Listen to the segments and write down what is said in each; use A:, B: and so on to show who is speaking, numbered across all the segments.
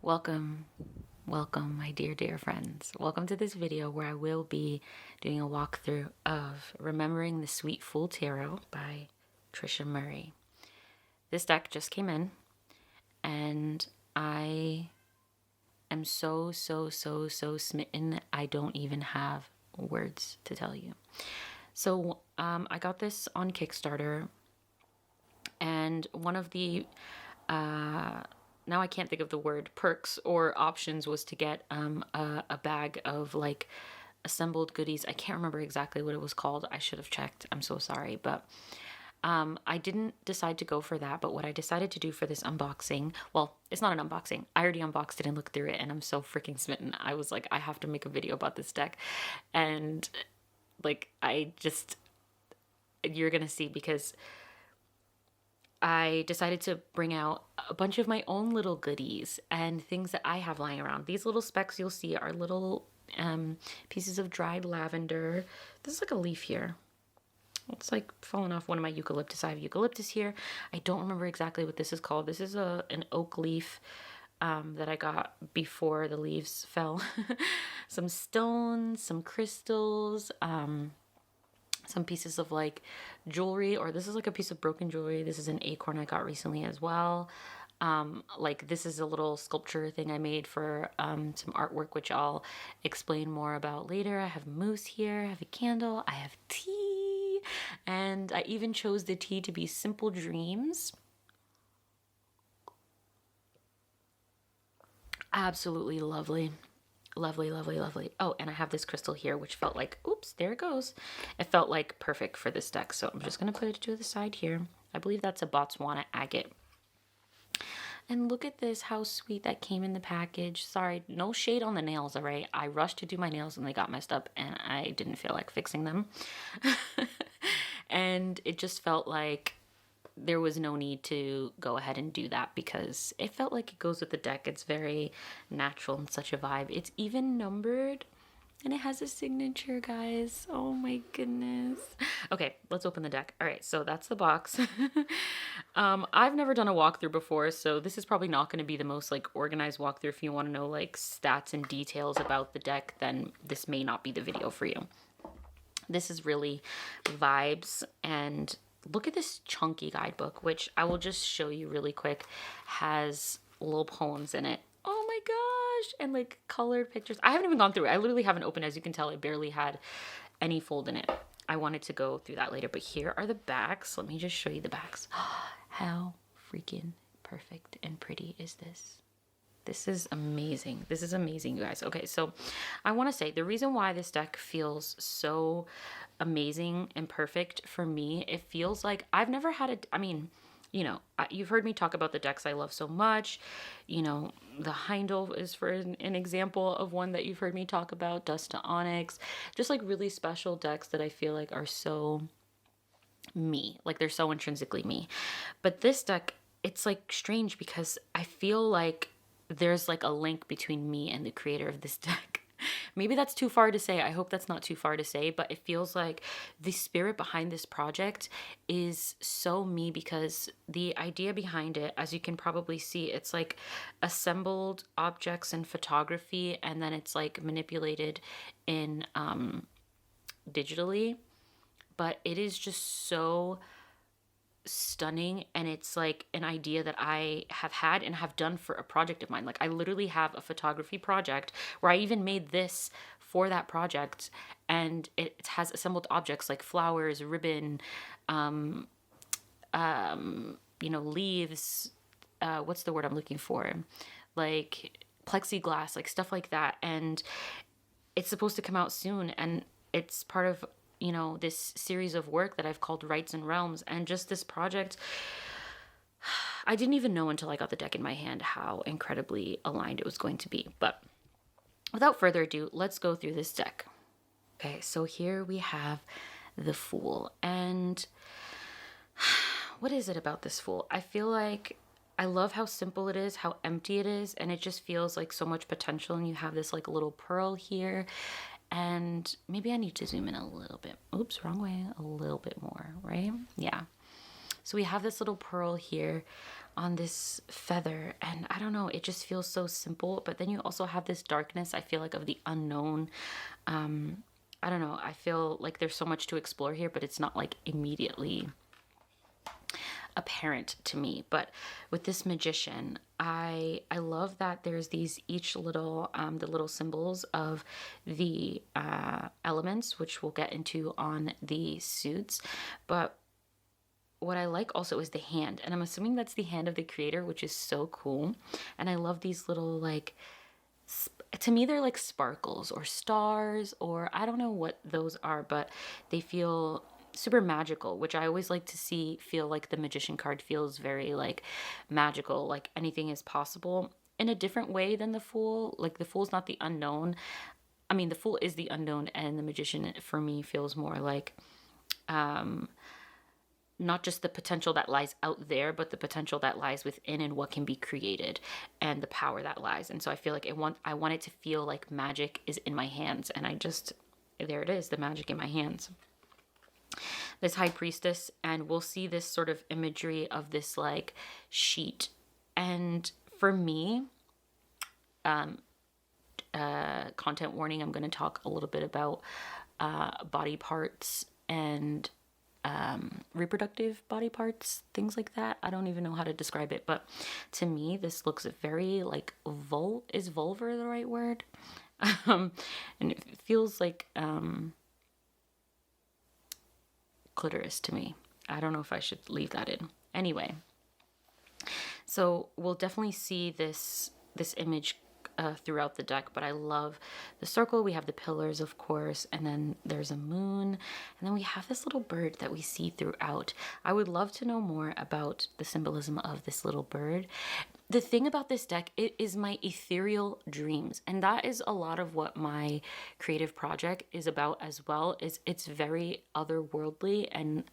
A: Welcome, welcome, my dear friends. Welcome to this video where I will be doing a walkthrough of Remembering the Sweet Fool Tarot by Tricia Murray. This deck just came in, and I am so smitten. I don't even have words to tell you. So I got this on Kickstarter, and one of the now I can't think of the word, perks or options was to get a bag of like assembled goodies. I can't remember exactly what it was called. I should have checked. I'm so sorry. But I didn't decide to go for that. But what I decided to do for this unboxing, well, it's not an unboxing. I already unboxed it and looked through it, and I'm so freaking smitten. I was like, I have to make a video about this deck. And like, you're going to see, because I decided to bring out a bunch of my own little goodies and things that I have lying around. These little specks you'll see are little pieces of dried lavender. This is like a leaf here. It's like falling off one of my eucalyptus. I have eucalyptus here. I don't remember exactly what this is called. This is an oak leaf that I got before the leaves fell. Some stones, some crystals, some pieces of like jewelry, or this is like a piece of broken jewelry. This is an acorn I got recently as well. Like this is a little sculpture thing I made for some artwork, which I'll explain more about later. I have mousse here, I have a candle, I have tea, and I even chose the tea to be Simple Dreams. Absolutely lovely. Lovely. Oh, and I have this crystal here, which felt like, oops, there it goes. It felt like perfect for this deck. So I'm just going to put it to the side here. I believe that's a Botswana agate. And look at this, how sweet that came in the package. Sorry, no shade on the nails, all right? I rushed to do my nails and they got messed up and I didn't feel like fixing them. And it just felt like there was no need to go ahead and do that because it felt like it goes with the deck. It's very natural and such a vibe. It's even numbered and it has a signature, guys. Oh my goodness. Okay, let's open the deck. All right, so that's the box. I've never done a walkthrough before, so this is probably not going to be the most like organized walkthrough. If you want to know like stats and details about the deck, then this may not be the video for you. This is really vibes, and look at this chunky guidebook, which I will just show you really quick, has little poems in it. Oh my gosh, and like colored pictures. I haven't even gone through it. I literally haven't opened. As you can tell, I barely had any fold in it. I wanted to go through that later, but here are the backs. Let me just show you the backs. How freaking perfect and pretty is this? This is amazing. This is amazing, you guys. Okay, so I want to say the reason why this deck feels so amazing and perfect for me, it feels like I've never had a, I mean, you know, you've heard me talk about the decks I love so much. You know, the Heindel is for an example of one that you've heard me talk about, Dust to Onyx, just like really special decks that I feel like are so me, like they're so intrinsically me. But this deck, it's like strange because I feel like there's like a link between me and the creator of this deck. Maybe that's too far to say. I hope that's not too far to say, but it feels like the spirit behind this project is so me, because the idea behind it, as you can probably see, it's like assembled objects and photography, and then it's like manipulated in digitally, but it is just so stunning, and it's like an idea that I have had and have done for a project of mine. Like I literally have a photography project where I even made this for that project, and it has assembled objects like flowers, ribbon, you know, leaves, what's the word I'm looking for, like plexiglass, like stuff like that. And it's supposed to come out soon, and it's part of, you know, this series of work that I've called Rights and Realms. And just this project, I didn't even know until I got the deck in my hand how incredibly aligned it was going to be. But without further ado, let's go through this deck. Okay, so here we have the Fool. And what is it about this Fool? I feel like I love how simple it is, how empty it is, and it just feels like so much potential. And you have this like little pearl here. And maybe I need to zoom in a little bit. Oops, wrong way. A little bit more, right? Yeah. So we have this little pearl here on this feather, and I don't know, it just feels so simple. But then you also have this darkness, I feel like, of the unknown. I don't know, I feel like there's so much to explore here, but it's not like immediately apparent to me. But with this magician, I love that there's these each little the little symbols of the elements, which we'll get into on the suits. But what I like also is the hand, and I'm assuming that's the hand of the creator, which is so cool. And I love these little, like, to me they're like sparkles or stars, or I don't know what those are, but they feel super magical, which I always like to see. Feel like the magician card feels very like magical, like anything is possible in a different way than the fool. Like the fool's not the unknown. I mean, the fool is the unknown, and the magician for me feels more like not just the potential that lies out there, but the potential that lies within and what can be created and the power that lies. And so I feel like I want it to feel like magic is in my hands, and there it is, the magic in my hands. This high priestess, and we'll see this sort of imagery of this like sheet. And for me, content warning, I'm going to talk a little bit about body parts and reproductive body parts, things like that. I don't even know how to describe it, but to me this looks very like is vulva the right word? And it feels like clitoris to me. I don't know if I should leave that in. Anyway, so we'll definitely see this image throughout the deck, but I love the circle. We have the pillars, of course, and then there's a moon, and then we have this little bird that we see throughout. I would love to know more about the symbolism of this little bird. The thing about this deck, it is my ethereal dreams, and that is a lot of what my creative project is about as well. Is it's very otherworldly and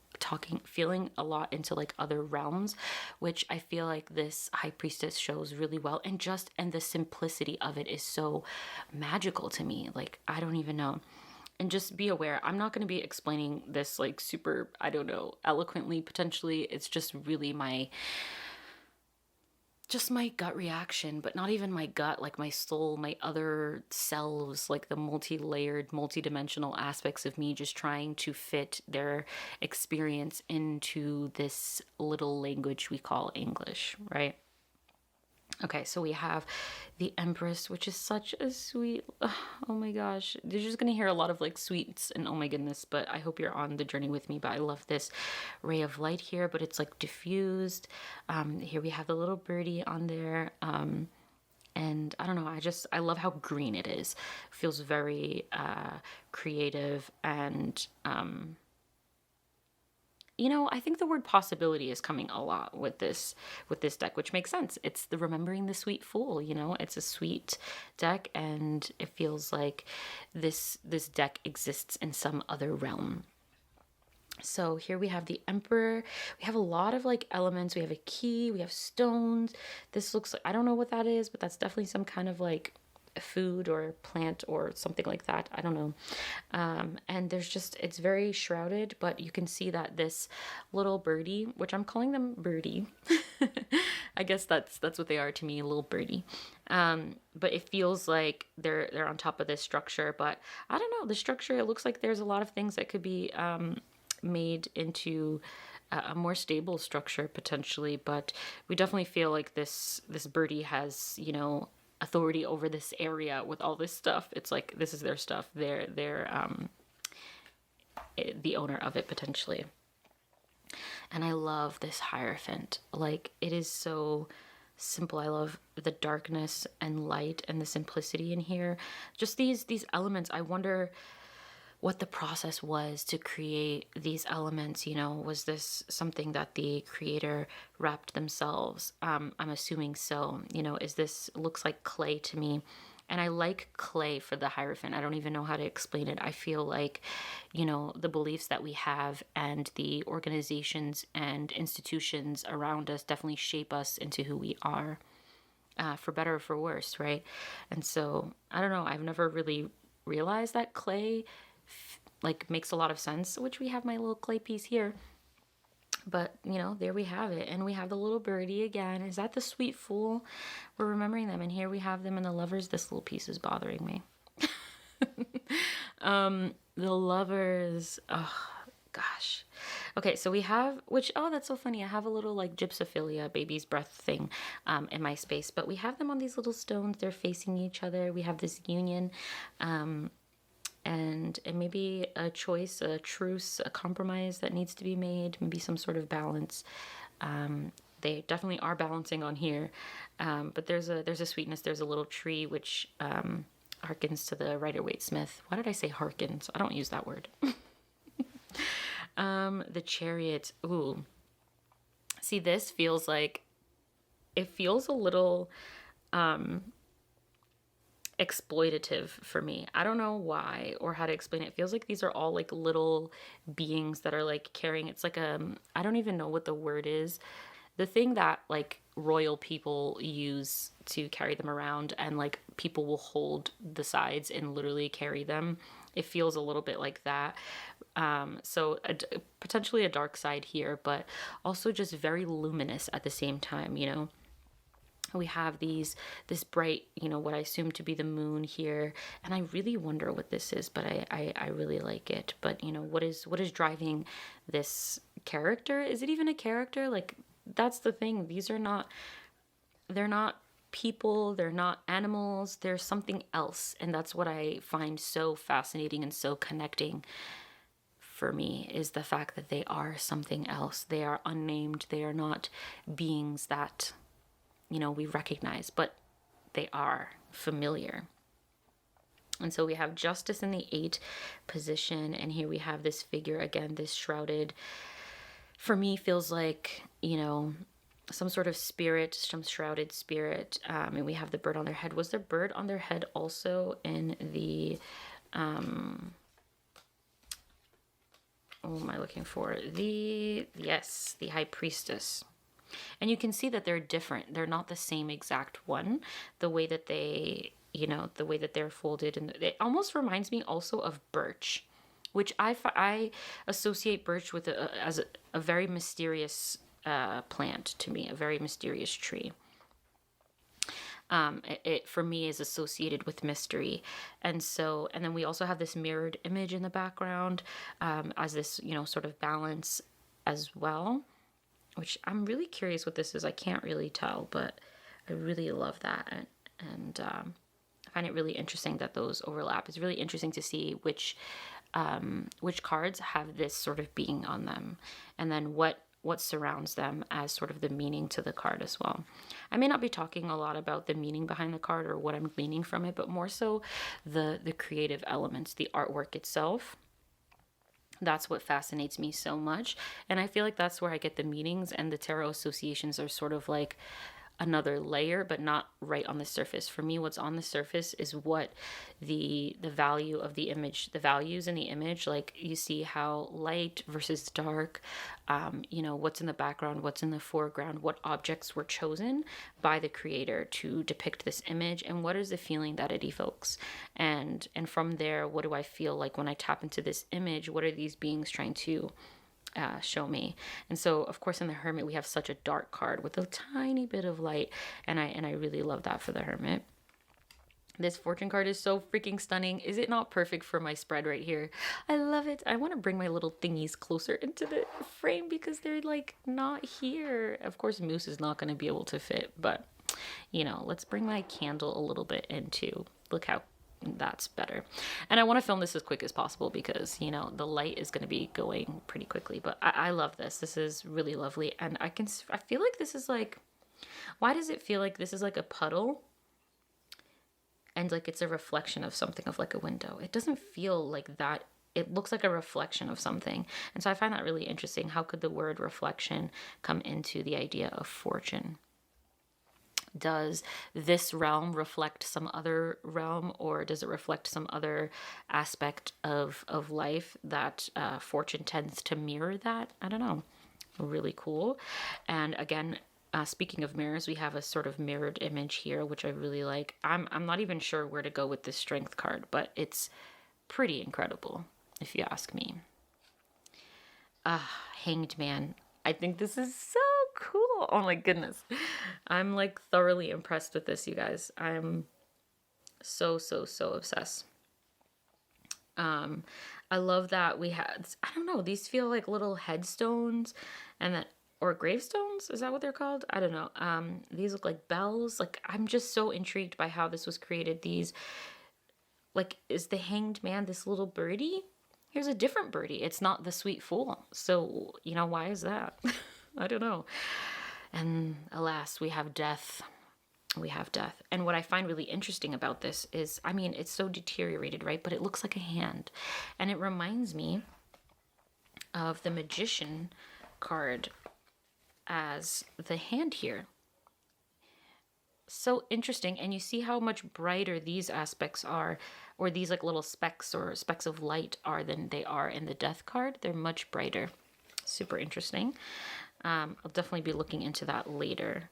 A: feeling a lot into like other realms, which I feel like this high priestess shows really well. And the simplicity of it is so magical to me. Like, I don't even know. And just be aware, I'm not going to be explaining this like super, I don't know, eloquently potentially. It's just really my gut reaction, but not even my gut, like my soul, my other selves, like the multi-layered, multi-dimensional aspects of me just trying to fit their experience into this little language we call English, right? Okay, so we have the Empress, which is such a sweet, oh my gosh. You're just going to hear a lot of like sweets and oh my goodness, but I hope you're on the journey with me. But I love this ray of light here, but it's like diffused. Here we have the little birdie on there. And I don't know, I love how green it is. It feels very creative and I think the word possibility is coming a lot with this deck, which makes sense. It's the remembering the sweet fool, it's a sweet deck, and it feels like this deck exists in some other realm. So here we have the Emperor. We have a lot of like elements. We have a key, we have stones. This looks like, I don't know what that is, but that's definitely some kind of like food or plant or something like that. I don't know. And it's very shrouded, but you can see that this little birdie, which I'm calling them birdie, I guess that's what they are to me, a little birdie. But it feels like they're on top of this structure, but I don't know, the structure, it looks like there's a lot of things that could be made into a more stable structure potentially, but we definitely feel like this birdie has, authority over this area with all this stuff. It's like, this is their stuff. They're the owner of it potentially. And I love this Hierophant. Like, it is so simple. I love the darkness and light and the simplicity in here. Just these elements. I wonder what the process was to create these elements. Was this something that the creator wrapped themselves? I'm assuming so. Looks like clay to me. And I like clay for the Hierophant. I don't even know how to explain it. I feel like, the beliefs that we have and the organizations and institutions around us definitely shape us into who we are, for better or for worse, right? And so, I don't know. I've never really realized that clay like makes a lot of sense, which we have my little clay piece here. But, there we have it. And we have the little birdie again. Is that the sweet fool? We're remembering them. And here we have them in the lovers. This little piece is bothering me. The lovers. Oh, gosh. Okay, so we have, that's so funny. I have a little like gypsophilia, baby's breath thing in my space. But we have them on these little stones. They're facing each other. We have this union. And maybe a choice, a truce, a compromise that needs to be made, maybe some sort of balance. They definitely are balancing on here, but there's a sweetness. There's a little tree which harkens to the Rider-Waite-Smith. Why did I say harkens? I don't use that word. The chariot. Ooh, see, this feels like it feels a little exploitative for me. I don't know why or how to explain it. It feels like these are all like little beings that are like carrying, it's like I don't even know what the word is. The thing that like royal people use to carry them around, and like people will hold the sides and literally carry them. It feels a little bit like that. So potentially a dark side here, but also just very luminous at the same time, We have this bright, what I assume to be the moon here. And I really wonder what this is, but I really like it. But, what is driving this character? Is it even a character? Like, that's the thing. They're not people. They're not animals. They're something else. And that's what I find so fascinating and so connecting for me, is the fact that they are something else. They are unnamed. They are not beings that we recognize, but they are familiar. And so we have justice in the 8 position. And here we have this figure again, this shrouded, for me feels like, some sort of spirit, some shrouded spirit. And we have the bird on their head. Was there bird on their head also in the, what am I looking for? The high priestess. And you can see that they're different. They're not the same exact one. The way that the way that they're folded. And it almost reminds me also of birch, which I associate birch with as a very mysterious plant to me, a very mysterious tree. It for me is associated with mystery. And then we also have this mirrored image in the background as this, sort of balance as well. Which I'm really curious what this is. I can't really tell, but I really love that. And I find it really interesting that those overlap. It's really interesting to see which cards have this sort of being on them. And then what surrounds them as sort of the meaning to the card as well. I may not be talking a lot about the meaning behind the card or what I'm gleaning from it, but more so the creative elements, the artwork itself. That's what fascinates me so much. And I feel like that's where I get the meanings, and the tarot associations are sort of like another layer, but not right on the surface. For me, what's on the surface is what the value of the image, the values in the image, like you see how light versus dark, what's in the background, what's in the foreground, what objects were chosen by the creator to depict this image, and what is the feeling that it evokes. And from there, what do I feel like when I tap into this image? What are these beings trying to show me? And so, of course, in the Hermit, we have such a dark card with a tiny bit of light, and I really love that for the Hermit. This Fortune card is so freaking stunning. Is it not perfect for my spread right here? I love it. I want to bring my little thingies closer into the frame because they're like not here. Of course, Moose is not going to be able to fit, but let's bring my candle a little bit into. Look how that's better. And I want to film this as quick as possible because, the light is going to be going pretty quickly. But I love this. This is really lovely. And I feel like this is like, why does it feel like this is like a puddle? And like it's a reflection of something, of like a window. It doesn't feel like that. It looks like a reflection of something. And so I find that really interesting. How could the word reflection come into the idea of fortune? Does this realm reflect some other realm, or does it reflect some other aspect of life that fortune tends to mirror that? I don't know. Really cool. And again, speaking of mirrors, we have a sort of mirrored image here, which I really like. I'm not even sure where to go with this strength card, but it's pretty incredible, if you ask me. Hanged Man. I think this is so cool. Oh my goodness. I'm like thoroughly impressed with this, you guys. I'm so, so, so obsessed. I love that we had, I don't know, these feel like little headstones and that, or gravestones, is that what they're called? I don't know. These look like bells. Like, I'm just so intrigued by how this was created. These, like, is the hanged man this little birdie? Here's a different birdie. It's not the sweet fool. So, why is that? I don't know. And alas, we have death. We have death. And what I find really interesting about this is, I mean, it's so deteriorated, right? But it looks like a hand. And it reminds me of the magician card as the hand here. So interesting. And you see how much brighter these aspects are, or these like little specks or specks of light are than they are in the death card. They're much brighter. Super interesting. I'll definitely be looking into that later.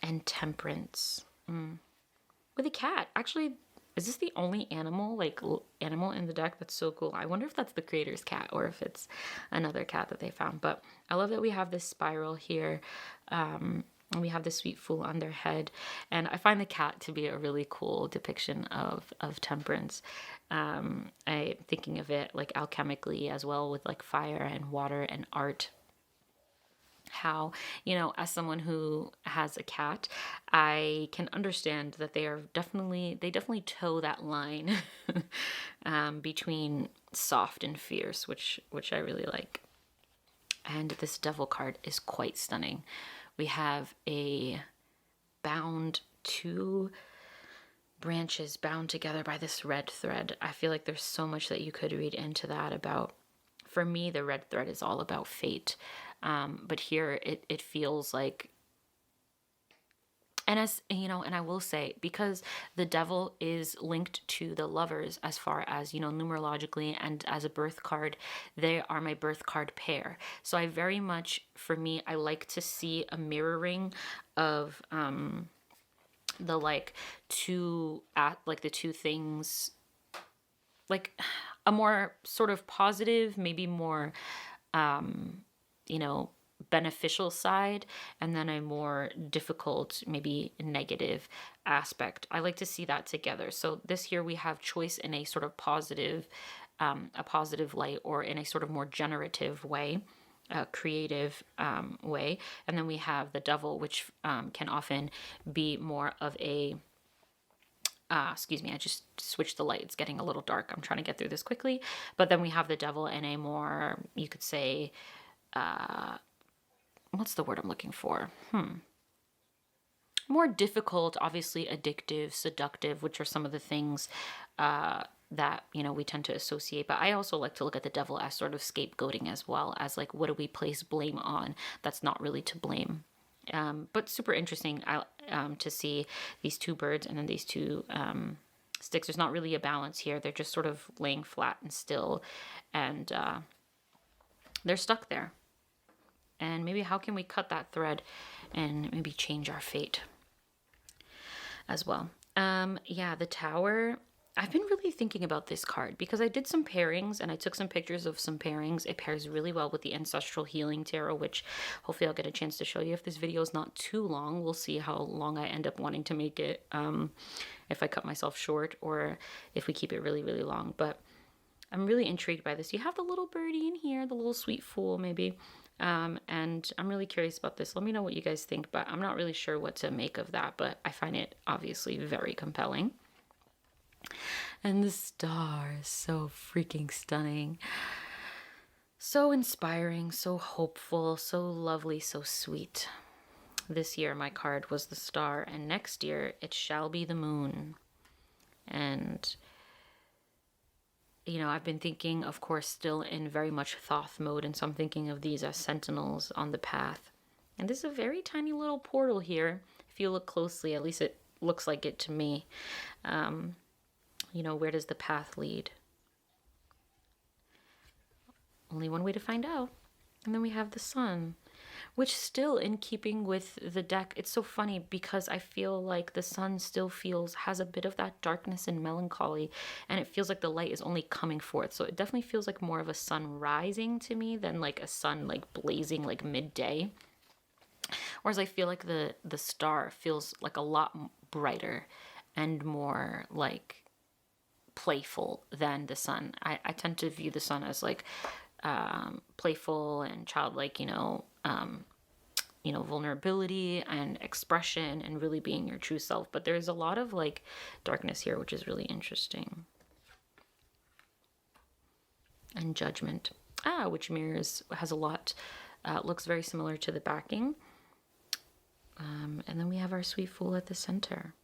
A: And temperance. With a cat. Actually, is this the only animal in the deck? That's so cool. I wonder if that's the creator's cat or if it's another cat that they found. But I love that we have this spiral here. And we have the sweet fool on their head. And I find the cat to be a really cool depiction of temperance. I'm thinking of it like alchemically as well, with like fire and water and art. How, as someone who has a cat, I can understand that they definitely toe that line between soft and fierce, which I really like. And this devil card is quite stunning. We have a two branches bound together by this red thread. I feel like there's so much that you could read into that about. For me, the red thread is all about fate. But here it feels like, and as and I will say, because the devil is linked to the lovers as far as, numerologically and as a birth card, they are my birth card pair. So I very much, for me, I like to see a mirroring of, the two things, like a more sort of positive, maybe more, beneficial side, and then a more difficult, maybe negative aspect. I like to see that together. So this here we have choice in a sort of positive, a positive light, or in a sort of more generative way, a creative way. And then we have the devil, which can often be more of a excuse me, I just switched the light. It's getting a little dark. I'm trying to get through this quickly. But then we have the devil in a more, you could say, what's the word I'm looking for? More difficult, obviously addictive, seductive, which are some of the things that, we tend to associate. But I also like to look at the devil as sort of scapegoating as well, as like, what do we place blame on that's not really to blame? But super interesting to see these two birds and then these two sticks. There's not really a balance here. They're just sort of laying flat and still, and they're stuck there. And maybe how can we cut that thread and maybe change our fate as well? The Tower. I've been really thinking about this card because I did some pairings and I took some pictures of some pairings. It pairs really well with the Ancestral Healing Tarot, which hopefully I'll get a chance to show you if this video is not too long. We'll see how long I end up wanting to make it, if I cut myself short or if we keep it really, really long. But I'm really intrigued by this. You have the little birdie in here, the little sweet fool maybe. And I'm really curious about this. Let me know what you guys think, but I'm not really sure what to make of that, but I find it obviously very compelling. And the star is so freaking stunning. So inspiring, so hopeful, so lovely, so sweet. This year my card was the star, and next year it shall be the moon. And I've been thinking, of course, still in very much Thoth mode, and so I'm thinking of these as sentinels on the path. And this is a very tiny little portal here. If you look closely, at least it looks like it to me. Where does the path lead? Only one way to find out. And then we have the sun. which still in keeping with the deck. It's so funny because I feel like the sun still has a bit of that darkness and melancholy, and it feels like the light is only coming forth. So it definitely feels like more of a sun rising to me than like a sun like blazing like midday. Whereas I feel like the star feels like a lot brighter and more like playful than the sun. I tend to view the sun as like playful and childlike, vulnerability and expression and really being your true self. But there's a lot of like darkness here, which is really interesting. And judgment, which has a lot, looks very similar to the backing. And then we have our sweet fool at the center.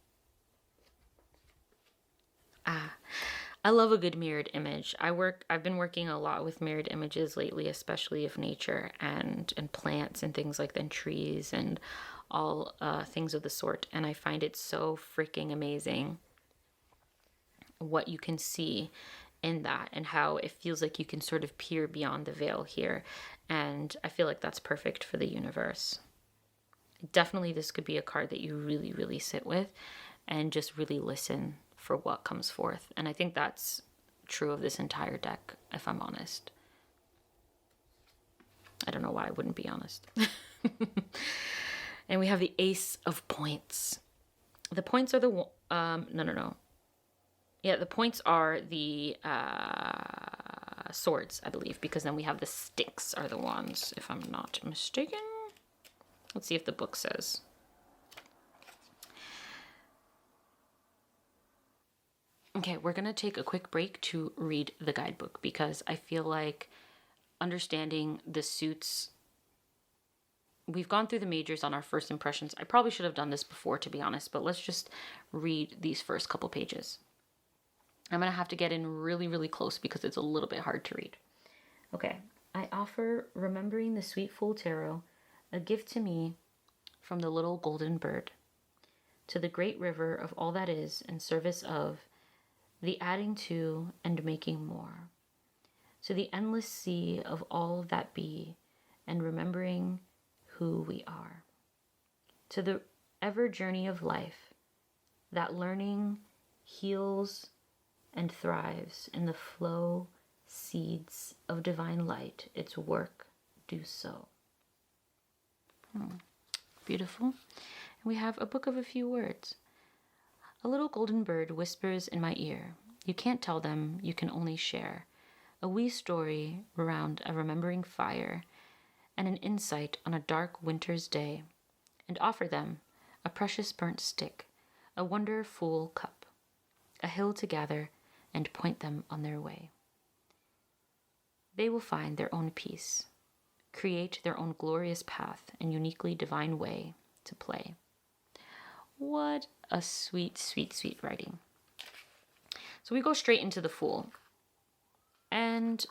A: I love a good mirrored image. I've been working a lot with mirrored images lately, especially of nature and plants and things like that, and trees and all things of the sort. And I find it so freaking amazing what you can see in that and how it feels like you can sort of peer beyond the veil here. And I feel like that's perfect for the universe. Definitely this could be a card that you really, really sit with and just really listen for what comes forth. And I think that's true of this entire deck, if I'm honest. I don't know why I wouldn't be honest. And we have the Ace of Points. The points are the the points are the swords, I believe, because then we have the sticks are the wands, if I'm not mistaken. Let's see if the book says. Okay, we're going to take a quick break to read the guidebook because I feel like understanding the suits, we've gone through the majors on our first impressions. I probably should have done this before, to be honest, but let's just read these first couple pages. I'm going to have to get in really, really close because it's a little bit hard to read. Okay, I offer Remembering the Sweet Fool Tarot, a gift to me from the little golden bird, to the great river of all that is in service of the adding to and making more, to the endless sea of all that be and remembering who we are, to the ever journey of life that learning heals and thrives in the flow seeds of divine light, its work do so. Beautiful. And we have a book of a few words. A little golden bird whispers in my ear. You can't tell them, you can only share. A wee story around a remembering fire and an insight on a dark winter's day. And offer them a precious burnt stick, a wonderful cup, a hill to gather and point them on their way. They will find their own peace, create their own glorious path and uniquely divine way to play. What a sweet, sweet, sweet writing. So we go straight into the Fool. And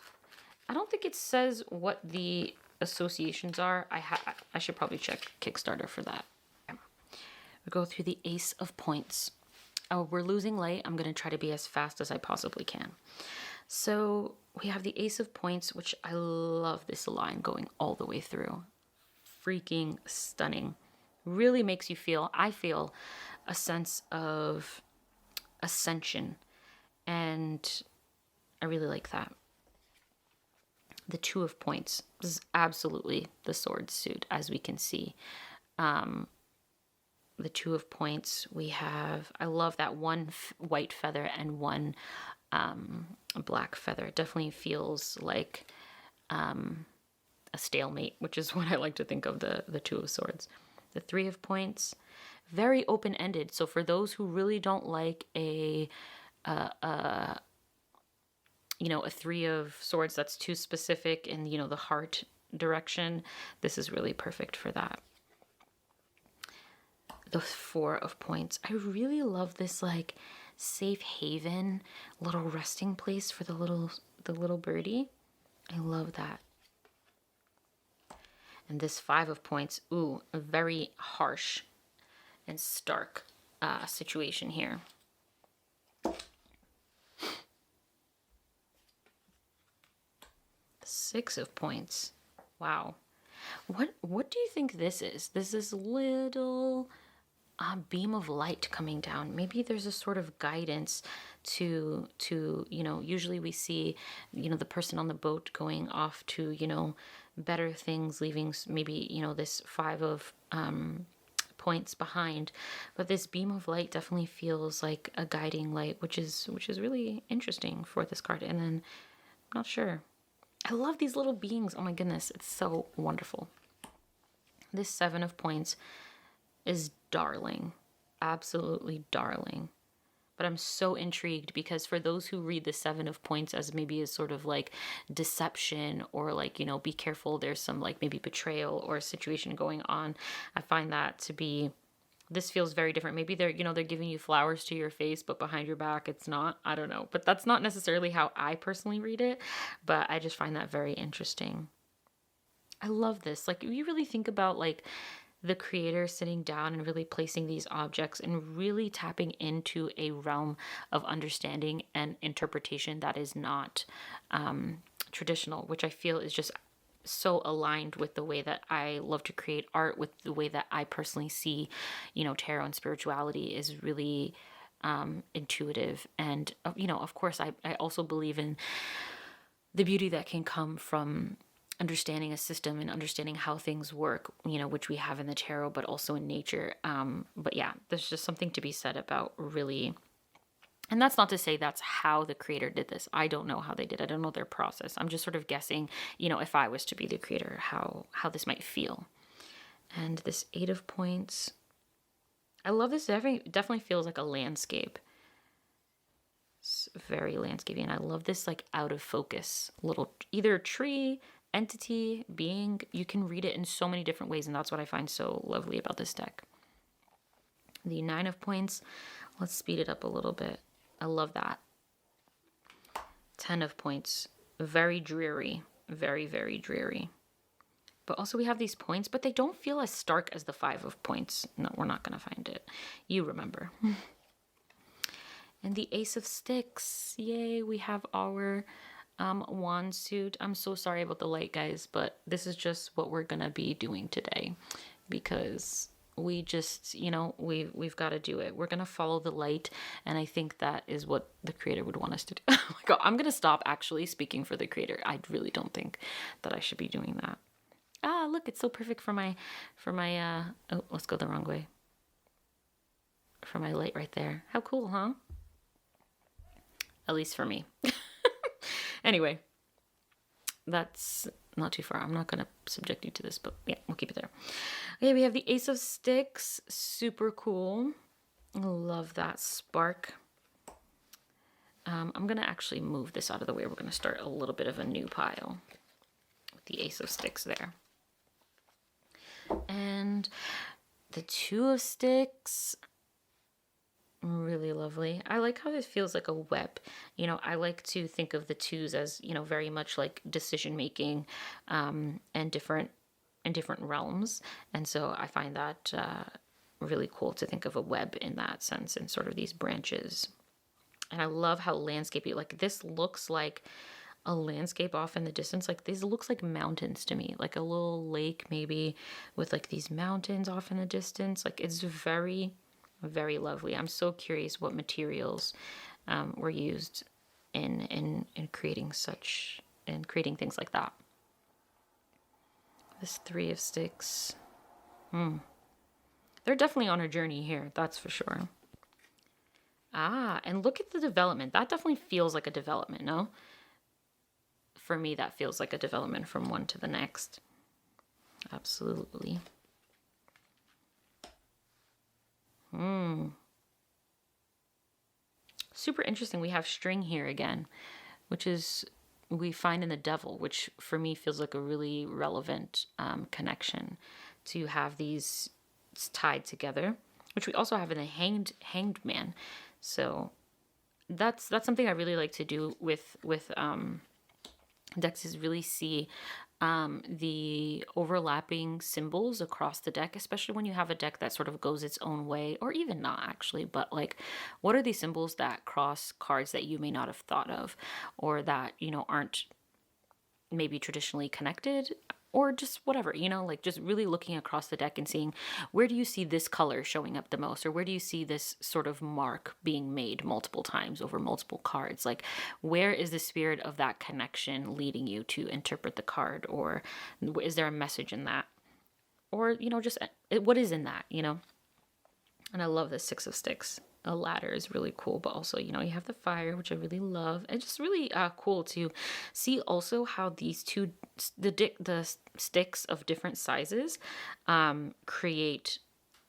A: I don't think it says what the associations are. I should probably check Kickstarter for that. We go through the Ace of Points. Oh, we're losing light. I'm going to try to be as fast as I possibly can. So we have the Ace of Points, which I love this line going all the way through. Freaking stunning. Really makes you feel, I feel, a sense of ascension. And I really like that. The Two of Points. This is absolutely the sword suit, as we can see. The Two of Points, we have, I love that one white feather and one black feather. It definitely feels like a stalemate, which is what I like to think of the Two of Swords. The Three of Points, very open-ended. So for those who really don't like a Three of Swords that's too specific in, the heart direction, this is really perfect for that. The Four of Points. I really love this like safe haven, little resting place for the little birdie. I love that. And this Five of Points, ooh, a very harsh and stark situation here. Six of Points. Wow. What do you think this is? This is little beam of light coming down. Maybe there's a sort of guidance to usually we see the person on the boat going off to better things, leaving maybe this five of points behind, but this beam of light definitely feels like a guiding light, which is really interesting for this card. And then I'm not sure, I love these little beings. Oh my goodness, it's so wonderful. This 7 of points is darling, absolutely darling. But I'm so intrigued because for those who read the 7 of points as maybe a sort of like deception or like, be careful, there's some like maybe betrayal or a situation going on, I find that to be, this feels very different. Maybe they're giving you flowers to your face, but behind your back it's not. I don't know. But that's not necessarily how I personally read it. But I just find that very interesting. I love this. Like, if you really think about like the creator sitting down and really placing these objects and really tapping into a realm of understanding and interpretation that is not traditional, which I feel is just so aligned with the way that I love to create art, with the way that I personally see, tarot and spirituality is really intuitive. And, of course, I also believe in the beauty that can come from understanding a system and understanding how things work, which we have in the tarot, but also in nature. But yeah, there's just something to be said about really, and that's not to say that's how the creator did this. I don't know how they did. I don't know their process. I'm just sort of guessing, if I was to be the creator, how this might feel. And this 8 of points, I love this. Definitely feels like a landscape. It's very landscapey. And I love this like out of focus little, either tree, entity, being. You can read it in so many different ways, and that's what I find so lovely about this deck. The 9 of points, let's speed it up a little bit. I love that. 10 of points, very dreary, very, very dreary. But also we have these points, but they don't feel as stark as the 5 of points. No, we're not going to find it. You remember. And the Ace of Sticks, yay, we have our wand suit. I'm so sorry about the light, guys, but this is just what we're gonna be doing today because we just, we've got to do it. We're gonna follow the light, and I think that is what the creator would want us to do. Oh my god, I'm gonna stop actually speaking for the creator. I really don't think that I should be doing that. Ah, look, it's so perfect for my oh, let's go the wrong way. For my light right there. How cool, huh? At least for me. Anyway, that's not too far. I'm not going to subject you to this, but yeah, we'll keep it there. Okay, we have the Ace of Sticks. Super cool. Love that spark. I'm going to actually move this out of the way. We're going to start a little bit of a new pile with the Ace of Sticks there. And the 2 of Sticks. Really lovely. I like how this feels like a web. I like to think of the 2s as, very much like decision making and different realms. And so I find that really cool to think of a web in that sense and sort of these branches. And I love how landscapey, like this looks like a landscape off in the distance. Like this looks like mountains to me, like a little lake maybe with like these mountains off in the distance. Like it's very, very lovely. I'm so curious what materials were used in creating things like that. This 3 of Sticks. They're definitely on a journey here, that's for sure. Ah, and look at the development. That definitely feels like a development, no? For me, that feels like a development from one to the next. Absolutely. Super interesting. We have string here again, which is we find in the Devil, which for me feels like a really relevant connection to have these tied together, which we also have in the hanged man. So that's something I really like to do with decks, is really see the overlapping symbols across the deck, especially when you have a deck that sort of goes its own way, or even not actually, but like what are these symbols that cross cards that you may not have thought of, or that aren't maybe traditionally connected, or just whatever, like just really looking across the deck and seeing, where do you see this color showing up the most, or where do you see this sort of mark being made multiple times over multiple cards? Like, where is the spirit of that connection leading you to interpret the card, or is there a message in that? Or, just what is in that, And I love the Six of Sticks. A ladder is really cool, but also, you have the fire, which I really love. It's just really cool to see also how these two, the sticks of different sizes create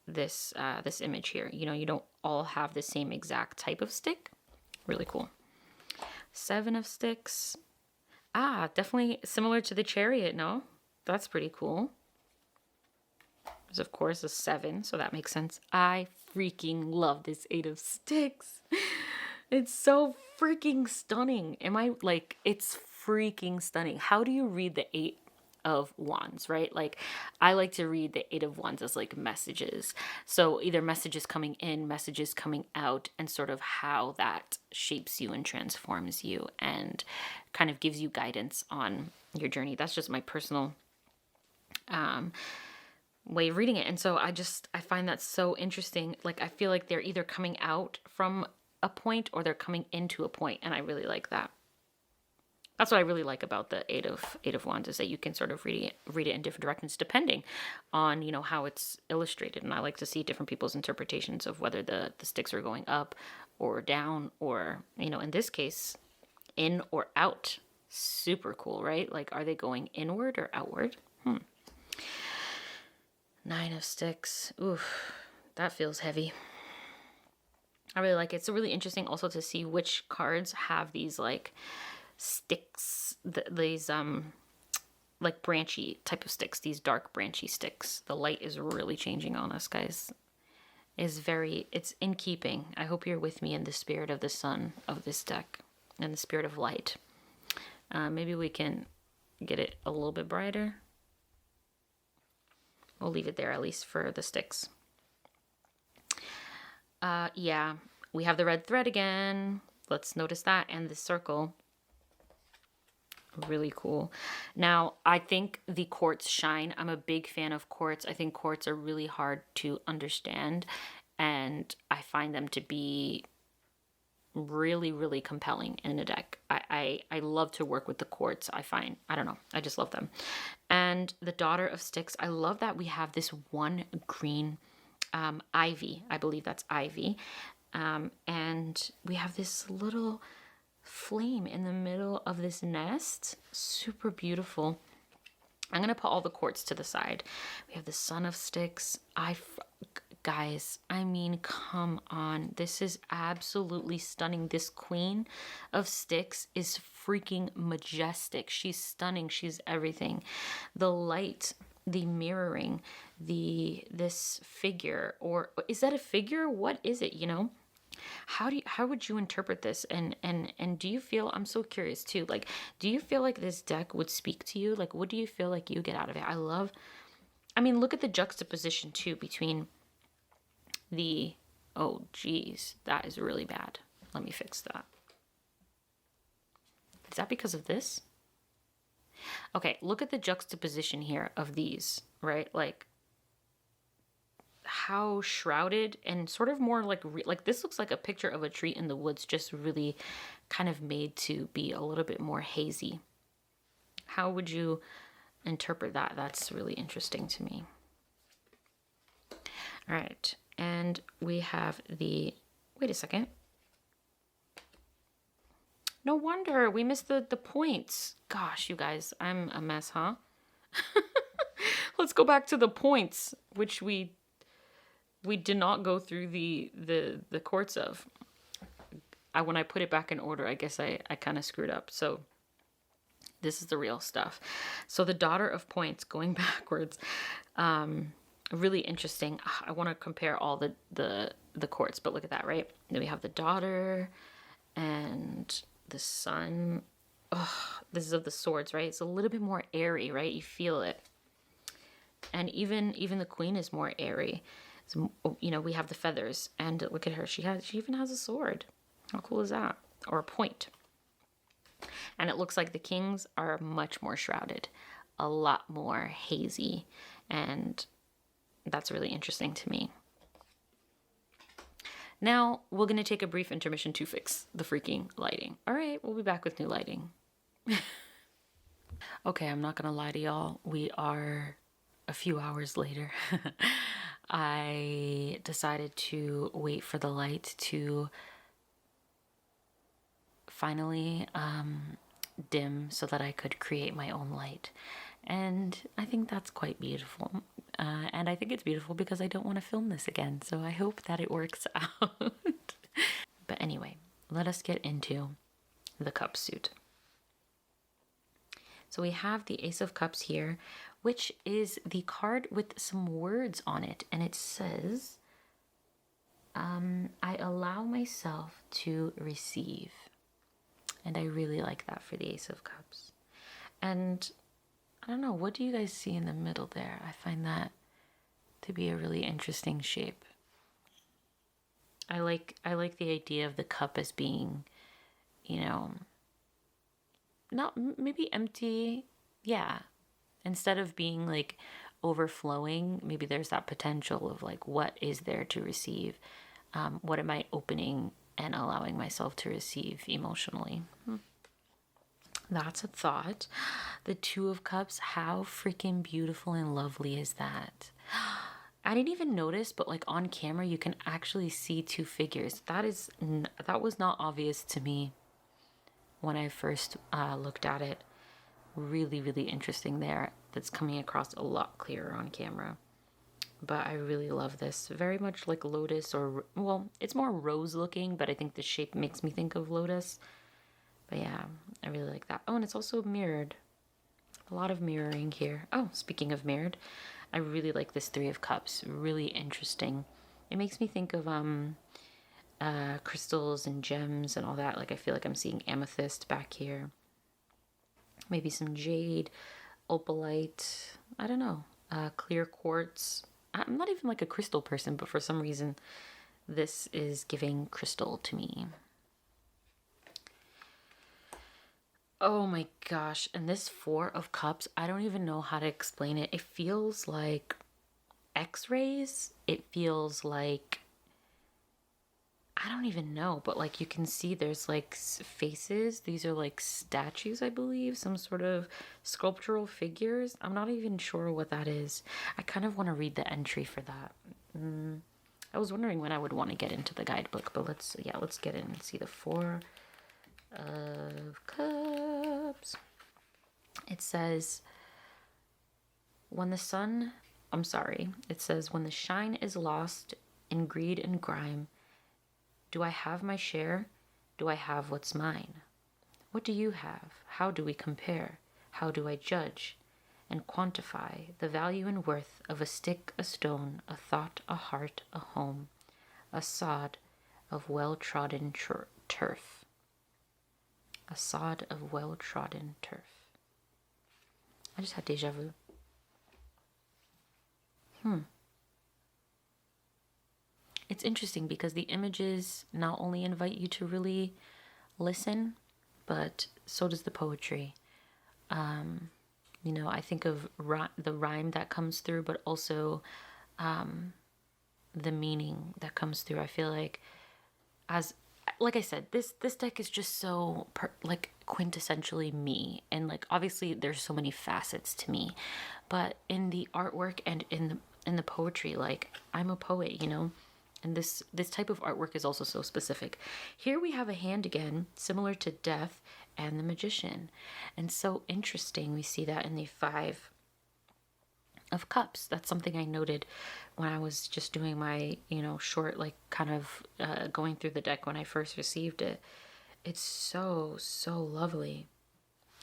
A: this this image here. You don't all have the same exact type of stick. Really cool. Seven of Sticks. Definitely similar to the Chariot, no? That's pretty cool. There's, of course, a 7, so that makes sense. I freaking love this 8 of Sticks. It's so freaking stunning. It's freaking stunning. How do you read the 8 of Wands, right? Like, I like to read the 8 of Wands as like messages. So either messages coming in, messages coming out, and sort of how that shapes you and transforms you and kind of gives you guidance on your journey. That's just my personal way of reading it. And so I find that so interesting. Like, I feel like they're either coming out from a point or they're coming into a point, and I really like that. That's what I really like about the eight of Wands, is that you can sort of read it in different directions depending on, how it's illustrated. And I like to see different people's interpretations of whether the sticks are going up or down, or, in this case, in or out. Super cool, right? Like, are they going inward or outward? 9 of Sticks. Oof, that feels heavy. I really like it. It's really interesting also to see which cards have these like sticks, these like branchy type of sticks, these dark branchy sticks. The light is really changing on us, guys. It's in keeping. I hope you're with me in the spirit of the sun of this deck and the spirit of light. Maybe we can get it a little bit brighter. We'll leave it there, at least for the sticks. Yeah, we have the red thread again. Let's notice that, and the circle. Really cool. Now, I think the quartz shine. I'm a big fan of quartz. I think quartz are really hard to understand, and I find them to be really, really compelling in a deck. I love to work with the quartz. I don't know, I just love them. And the Daughter of Sticks, I love that we have this one green ivy. I believe that's ivy. And we have this little flame in the middle of this nest. Super beautiful. I'm going to put all the quartz to the side. We have the Son of Sticks. Guys, I mean, come on. This is absolutely stunning. This Queen of Sticks is freaking majestic. She's stunning. She's everything. The light, the mirroring, this figure, or is that a figure? What is it, How would you interpret this? And do you feel, I'm so curious too, like, do you feel like this deck would speak to you? Like, what do you feel like you get out of it? Look at the juxtaposition too between oh geez, that is really bad. Let me fix that. Is that because of this? Okay, look at the juxtaposition here of these, right? Like, how shrouded and sort of more like this looks like a picture of a tree in the woods, just really kind of made to be a little bit more hazy. How would you interpret that? That's really interesting to me. All right, and we have wait a second. No wonder we missed the points. Gosh, you guys, I'm a mess, huh? Let's go back to the points, which we did not go through the quartz of. When I put it back in order, I guess I kind of screwed up. So this is the real stuff. So the Daughter of Points, going backwards, really interesting. I want to compare all the quartz, but look at that, right? Then we have the Daughter and the Sun. Oh, this is of the Swords, right? It's a little bit more airy, right? You feel it. And even the Queen is more airy. So, we have the feathers, and look at her. She even has a sword. How cool is that? Or a point. And it looks like the kings are much more shrouded. a lot more hazy, and that's really interesting to me. Now we're going to take a brief intermission to fix the freaking lighting. All right, we'll be back with new lighting. Okay, I'm not going to lie to y'all. We are a few hours later. I decided to wait for the light to finally dim so that I could create my own light. And I think that's quite beautiful. And I think it's beautiful because I don't want to film this again. So I hope that it works out. But anyway, let us get into the cup suit. So we have the Ace of Cups here, which is the card with some words on it. And it says, I allow myself to receive. And I really like that for the Ace of Cups. And I don't know, what do you guys see in the middle there? I find that to be a really interesting shape. I like the idea of the cup as being, you know, not maybe empty. Yeah. Instead of being like overflowing, maybe there's that potential of like, what is there to receive? What am I opening and allowing myself to receive emotionally? That's a thought. The Two of Cups, how freaking beautiful and lovely is that? I didn't even notice, but like on camera, you can actually see two figures. That was not obvious to me when I first looked at it. Really, really interesting there. That's coming across a lot clearer on camera. But I really love this. Very much like lotus, or, well, it's more rose looking, but I think the shape makes me think of lotus. But yeah, I really like that. Oh, and it's also mirrored. A lot of mirroring here. Oh, speaking of mirrored, I really like this Three of Cups. Really interesting. It makes me think of crystals and gems and all that. Like I feel like I'm seeing amethyst back here. Maybe some jade, opalite. I don't know. Clear quartz. I'm not even like a crystal person, but for some reason, this is giving crystal to me. Oh my gosh. And this Four of Cups, I don't even know how to explain it. It feels like X-rays. It feels like, I don't even know, but like you can see there's like faces. These are like statues, I believe, some sort of sculptural figures. I'm not even sure what that is. I kind of want to read the entry for that. I was wondering when I would want to get into the guidebook, but let's get in and see the Four of Cups. It says, when the shine is lost in greed and grime, do I have my share? Do I have what's mine? What do you have? How do we compare? How do I judge and quantify the value and worth of a stick, a stone, a thought, a heart, a home, a sod of well-trodden turf? A sod of well-trodden turf. I just had deja vu. It's interesting because the images not only invite you to really listen, but so does the poetry. I think of the rhyme that comes through, but also the meaning that comes through. I feel like, like I said, this deck is just so quintessentially me, and like obviously there's so many facets to me, but in the artwork and in the poetry, like I'm a poet, and this type of artwork is also so specific. Here we have a hand again, similar to Death and the Magician, and so interesting. We see that in the Five of Cups. That's something I noted when I was just doing my, short, like kind of going through the deck when I first received it. It's so, so lovely.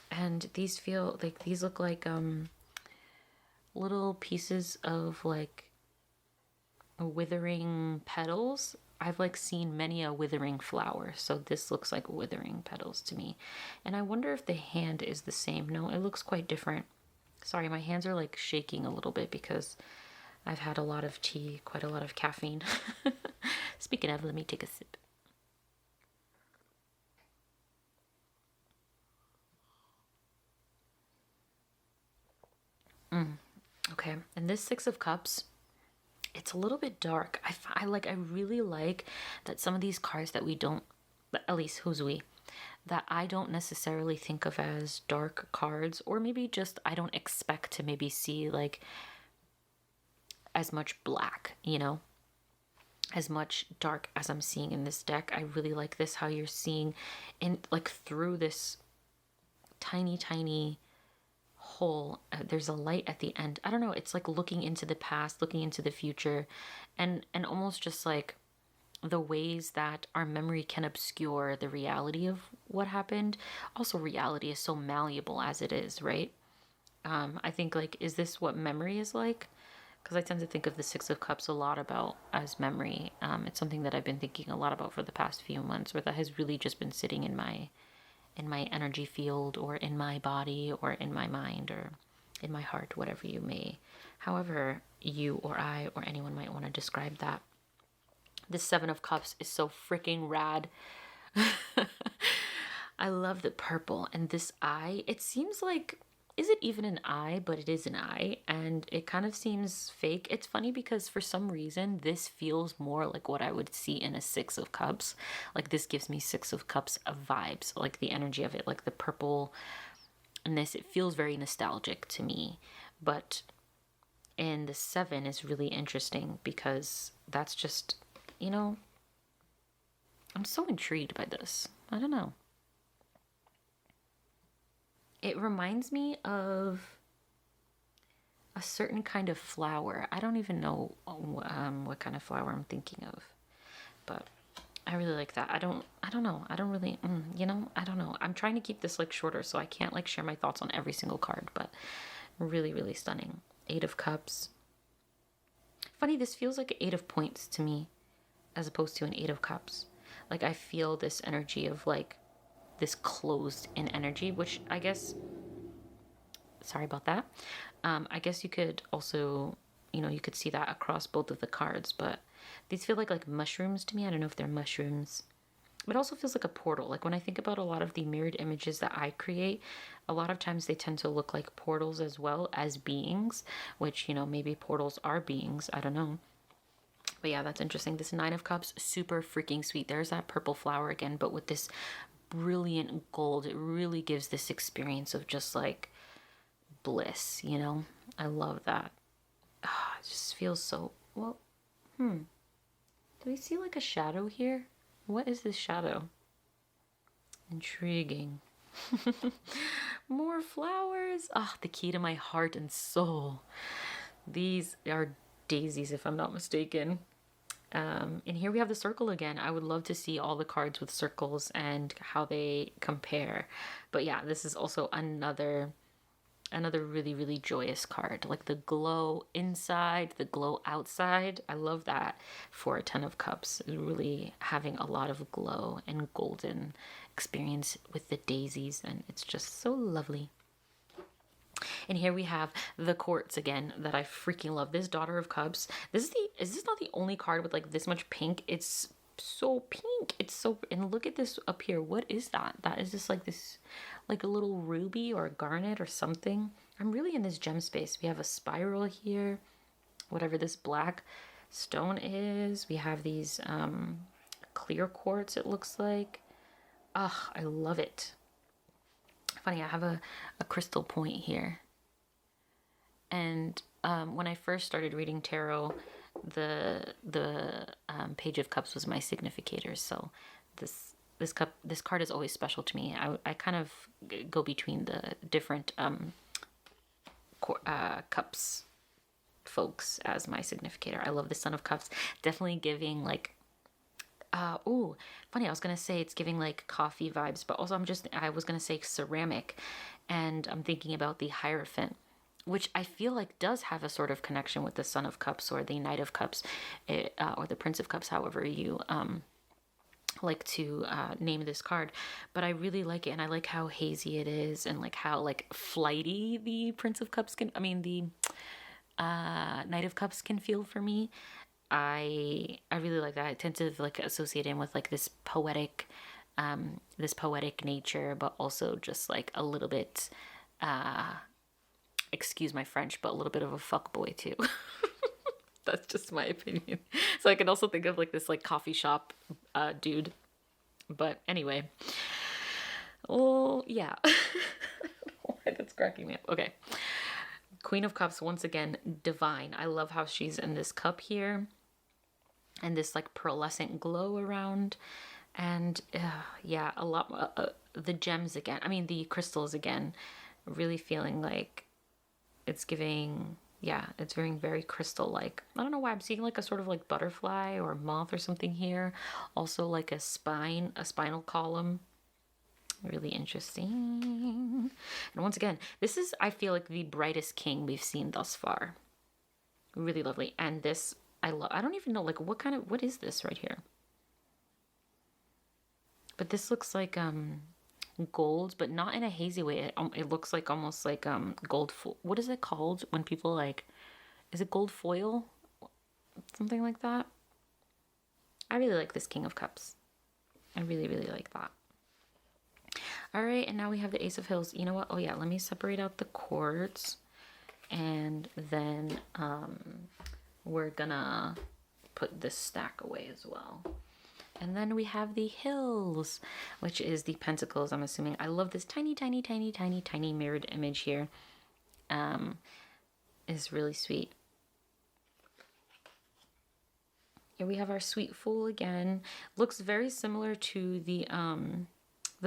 A: And these look like little pieces of like withering petals. I've like seen many a withering flower, so this looks like withering petals to me. And I wonder if the hand is the same. No, it looks quite different. Sorry, my hands are like shaking a little bit because I've had a lot of tea, quite a lot of caffeine. Speaking of, let me take a sip. Okay, and this Six of Cups, it's a little bit dark. I really like that some of these cards that we don't, at least who's we, that I don't necessarily think of as dark cards, or maybe just I don't expect to maybe see like as much black, as much dark as I'm seeing in this deck. I really like this, how you're seeing in like through this tiny, tiny hole, there's a light at the end. I don't know, it's like looking into the past, looking into the future, and almost just like the ways that our memory can obscure the reality of what happened. Also, reality is so malleable as it is, right? I think, like, is this what memory is like? Because I tend to think of the Six of Cups a lot about as memory. It's something that I've been thinking a lot about for the past few months, or that has really just been sitting in my energy field, or in my body, or in my mind, or in my heart, whatever you may, however you or I or anyone might want to describe that. The Seven of Cups is so freaking rad. I love the purple and this eye. It seems like, is it even an eye? But it is an eye, and it kind of seems fake. It's funny because for some reason this feels more like what I would see in a Six of Cups. Like, this gives me Six of Cups of vibes, like the energy of it, like the purple and this, it feels very nostalgic to me. But in the seven is really interesting because that's just, I'm so intrigued by this. I don't know. It reminds me of a certain kind of flower. I don't even know what kind of flower I'm thinking of, but I really like that. I don't know. I don't really, I don't know. I'm trying to keep this like shorter, so I can't like share my thoughts on every single card, but really, really stunning. Eight of Cups. Funny, this feels like an Eight of Points to me, as opposed to an Eight of Cups. Like, I feel this energy of like this closed in energy, which I guess, sorry about that. I guess you could also, you could see that across both of the cards, but these feel like mushrooms to me. I don't know if they're mushrooms. It also feels like a portal. Like, when I think about a lot of the mirrored images that I create, a lot of times they tend to look like portals as well as beings, which, maybe portals are beings. I don't know. But yeah, that's interesting. This Nine of Cups, super freaking sweet. There's that purple flower again, but with this brilliant gold. It really gives this experience of just like bliss, I love that. It just feels so, well, do we see like a shadow here? What is this shadow? Intriguing. More flowers. The key to my heart and soul. These are daisies, if I'm not mistaken. And here we have the circle again. I would love to see all the cards with circles and how they compare. But yeah, this is also another really, really joyous card. Like the glow inside, the glow outside. I love that for a Ten of Cups. Really having a lot of glow and golden experience with the daisies, and it's just so lovely. And here we have the quartz again that I freaking love. This Daughter of Cups. Is this not the only card with like this much pink? It's so pink. It's so, and look at this up here. What is that? That is just like this, like a little ruby or a garnet or something. I'm really in this gem space. We have a spiral here, whatever this black stone is. We have these clear quartz, it looks like. I love it. Funny, I have a crystal point here. And when I first started reading tarot, the Page of Cups was my significator. So this card is always special to me. I kind of go between the different cups folks as my significator. I love the Son of Cups. Definitely giving like funny, I was gonna say it's giving like coffee vibes, but also I was gonna say ceramic, and I'm thinking about the Hierophant, which I feel like does have a sort of connection with the Son of Cups or the Knight of Cups, or the Prince of Cups, however you like to name this card. But I really like it, and I like how hazy it is, and like how like flighty the Prince of Cups the Knight of Cups can feel for me. I really like that. I tend to like associate him with like this poetic nature, but also just like a little bit excuse my French, but a little bit of a fuckboy too. That's just my opinion. So I can also think of like this like coffee shop dude. But anyway. Oh, yeah. Why that's cracking me up. Okay. Queen of Cups, once again, divine. I love how she's in this cup here. And this like pearlescent glow around. And yeah, a lot. The gems again. I mean, the crystals again. Really feeling like it's giving... Yeah, it's very crystal-like. I don't know why I'm seeing like a sort of like butterfly or moth or something here. Also like a spinal column. Really interesting. And once again, this is, I feel like, the brightest king we've seen thus far. Really lovely. And this, I love. I don't even know, like, what is this right here? But this looks like gold, but not in a hazy way. It looks like almost like gold. What is it called when people like? Is it gold foil? Something like that. I really like this King of Cups. I really like that. All right, and now we have the Ace of Hills. You know what? Oh yeah, let me separate out the cords, and then we're gonna put this stack away as well. And then we have the Hills, which is the Pentacles, I'm assuming. I love this tiny mirrored image here. It's really sweet. Here we have our Sweet Fool again. Looks very similar to the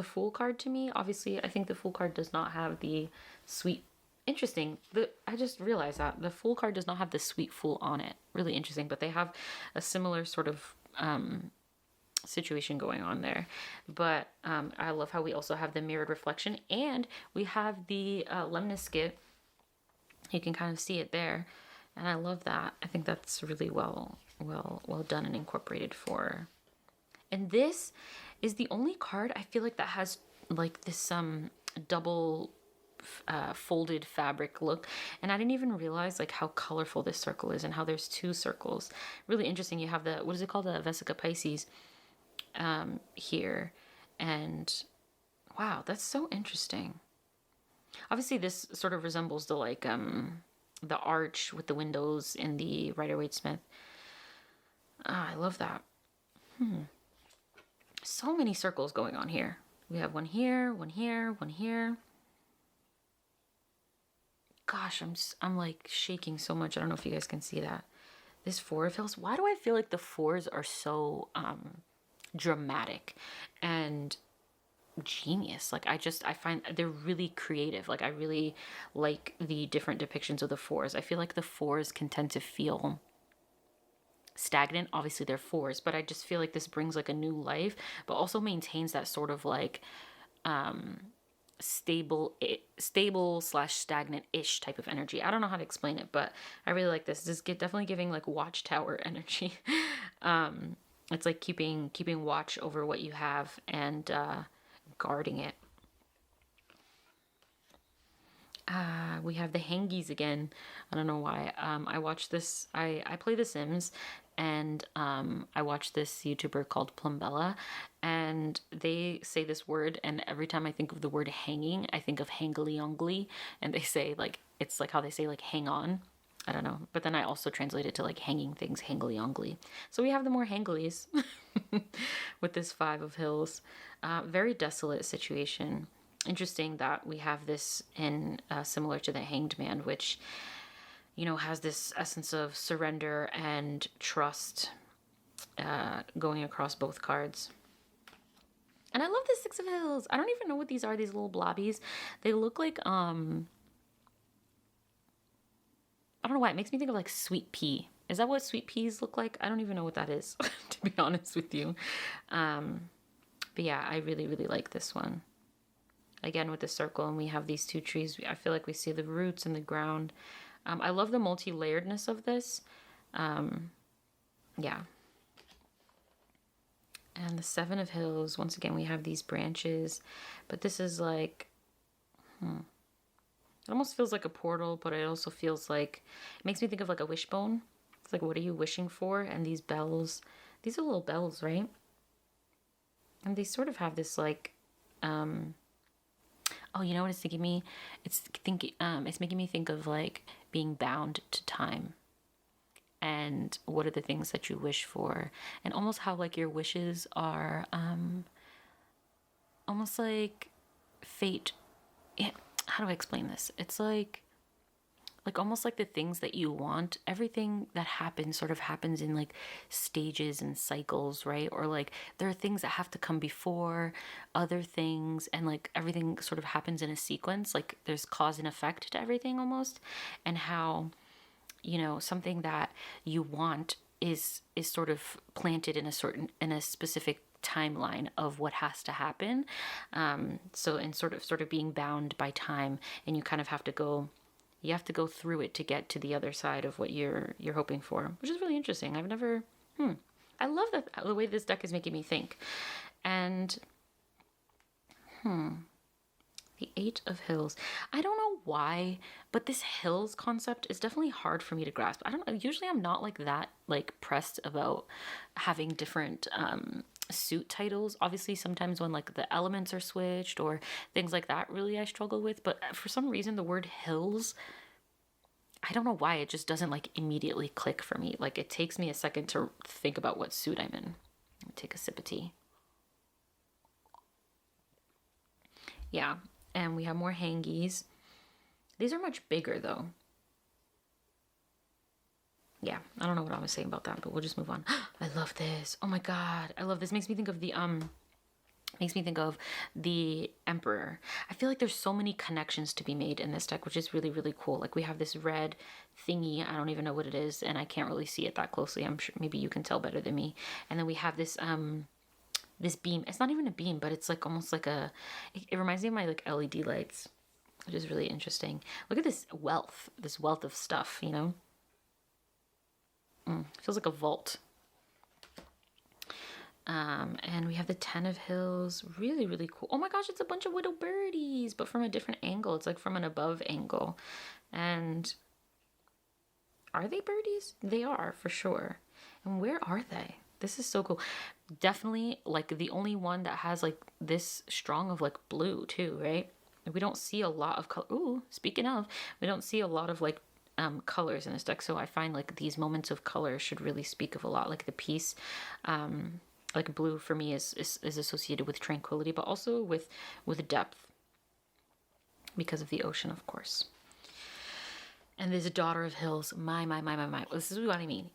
A: Fool card to me. Obviously, I think the Fool card does not have the sweet... Interesting. I just realized that. The Fool card does not have the Sweet Fool on it. Really interesting, but they have a similar sort of... situation going on there. But I love how we also have the mirrored reflection, and we have the lemniscate. You can kind of see it there, and I love that. I think that's really well done and incorporated for. And this is the only card I feel like that has like this double folded fabric look, and I didn't even realize like how colorful this circle is and how there's two circles. Really interesting. You have the, what is it called, the Vesica Pisces here, and wow, that's so interesting. Obviously this sort of resembles the like the arch with the windows in the Rider-Waite-Smith. I love that. So many circles going on here. We have one here, one here, one here. Gosh, I'm like shaking so much. I don't know if you guys can see that. This Four of Hills. Why do I feel like the fours are so dramatic and genius? Like I find they're really creative. Like I really like the different depictions of the fours. I feel like the fours can tend to feel stagnant. Obviously they're fours, but I just feel like this brings like a new life, but also maintains that sort of like stable / stagnant-ish type of energy. I don't know how to explain it, but I really like this. This is definitely giving like watchtower energy. It's like keeping watch over what you have and guarding it. We have the Hangies again. I don't know why. I watched this. I play The Sims, and I watched this YouTuber called Plumbella, and they say this word, and every time I think of the word hanging, I think of hangly-ongly, and they say like, it's like how they say like hang on. I don't know. But then I also translate it to like hanging things, hangly-ongly. So we have the more hanglies with this Five of Hills. Very desolate situation. Interesting that we have this in similar to the Hanged Man, which, you know, has this essence of surrender and trust going across both cards. And I love the Six of Hills. I don't even know what these are, these little blobbies. They look like, I don't know why, it makes me think of like sweet pea. Is that what sweet peas look like? I don't even know what that is, to be honest with you. But yeah, I really like this one. Again, with the circle, and we have these two trees. I feel like we see the roots in the ground. I love the multi-layeredness of this. Yeah. And the Seven of Hills, once again, we have these branches. But this is like, it almost feels like a portal, but it also feels like, it makes me think of like a wishbone. It's like, what are you wishing for? And these bells, these are little bells, right? And they sort of have this like, Oh, you know what it's thinking me? It's making me think of like being bound to time. And what are the things that you wish for? And almost how like your wishes are almost like fate. Yeah, how do I explain this? It's like almost like the things that you want, everything that happens sort of happens in like stages and cycles, right? Or like there are things that have to come before other things, and like everything sort of happens in a sequence, like there's cause and effect to everything almost. And how, something that you want is sort of planted in a specific timeline of what has to happen. So in sort of being bound by time, and you kind of have to go through it to get to the other side of what you're hoping for, which is really interesting. I've never I love that the way this deck is making me think. And the Eight of Hills. I don't know why, but this hills concept is definitely hard for me to grasp. I don't know. Usually I'm not like that like pressed about having different suit titles. Obviously sometimes when like the elements are switched or things like that, really I struggle with. But for some reason the word hills, I don't know why, it just doesn't like immediately click for me. Like it takes me a second to think about what suit I'm in. Take a sip of tea. Yeah, and we have more hangies. These are much bigger though. Yeah, I don't know what I was saying about that, but we'll just move on. I love this. Oh my god, I love this. Makes me think of the Emperor. I feel like there's so many connections to be made in this deck, which is really, really cool. Like we have this red thingy. I don't even know what it is, and I can't really see it that closely. I'm sure maybe you can tell better than me. And then we have this this beam. It's not even a beam, but it's like almost like it reminds me of my like LED lights, which is really interesting. Look at this wealth of stuff, feels like a vault. And we have the Ten of Hills. Really, really cool. Oh my gosh, it's a bunch of widow birdies, but from a different angle. It's like from an above angle. And are they birdies? They are, for sure. And where are they? This is so cool. Definitely like the only one that has like this strong of like blue too, right? We don't see a lot of color. Ooh, speaking of, we don't see a lot of like colors in this deck. So I find like these moments of color should really speak of a lot. Like the piece, like blue for me is associated with tranquility, but also with depth because of the ocean, of course. And there's a Daughter of Hills. My. This is what I mean.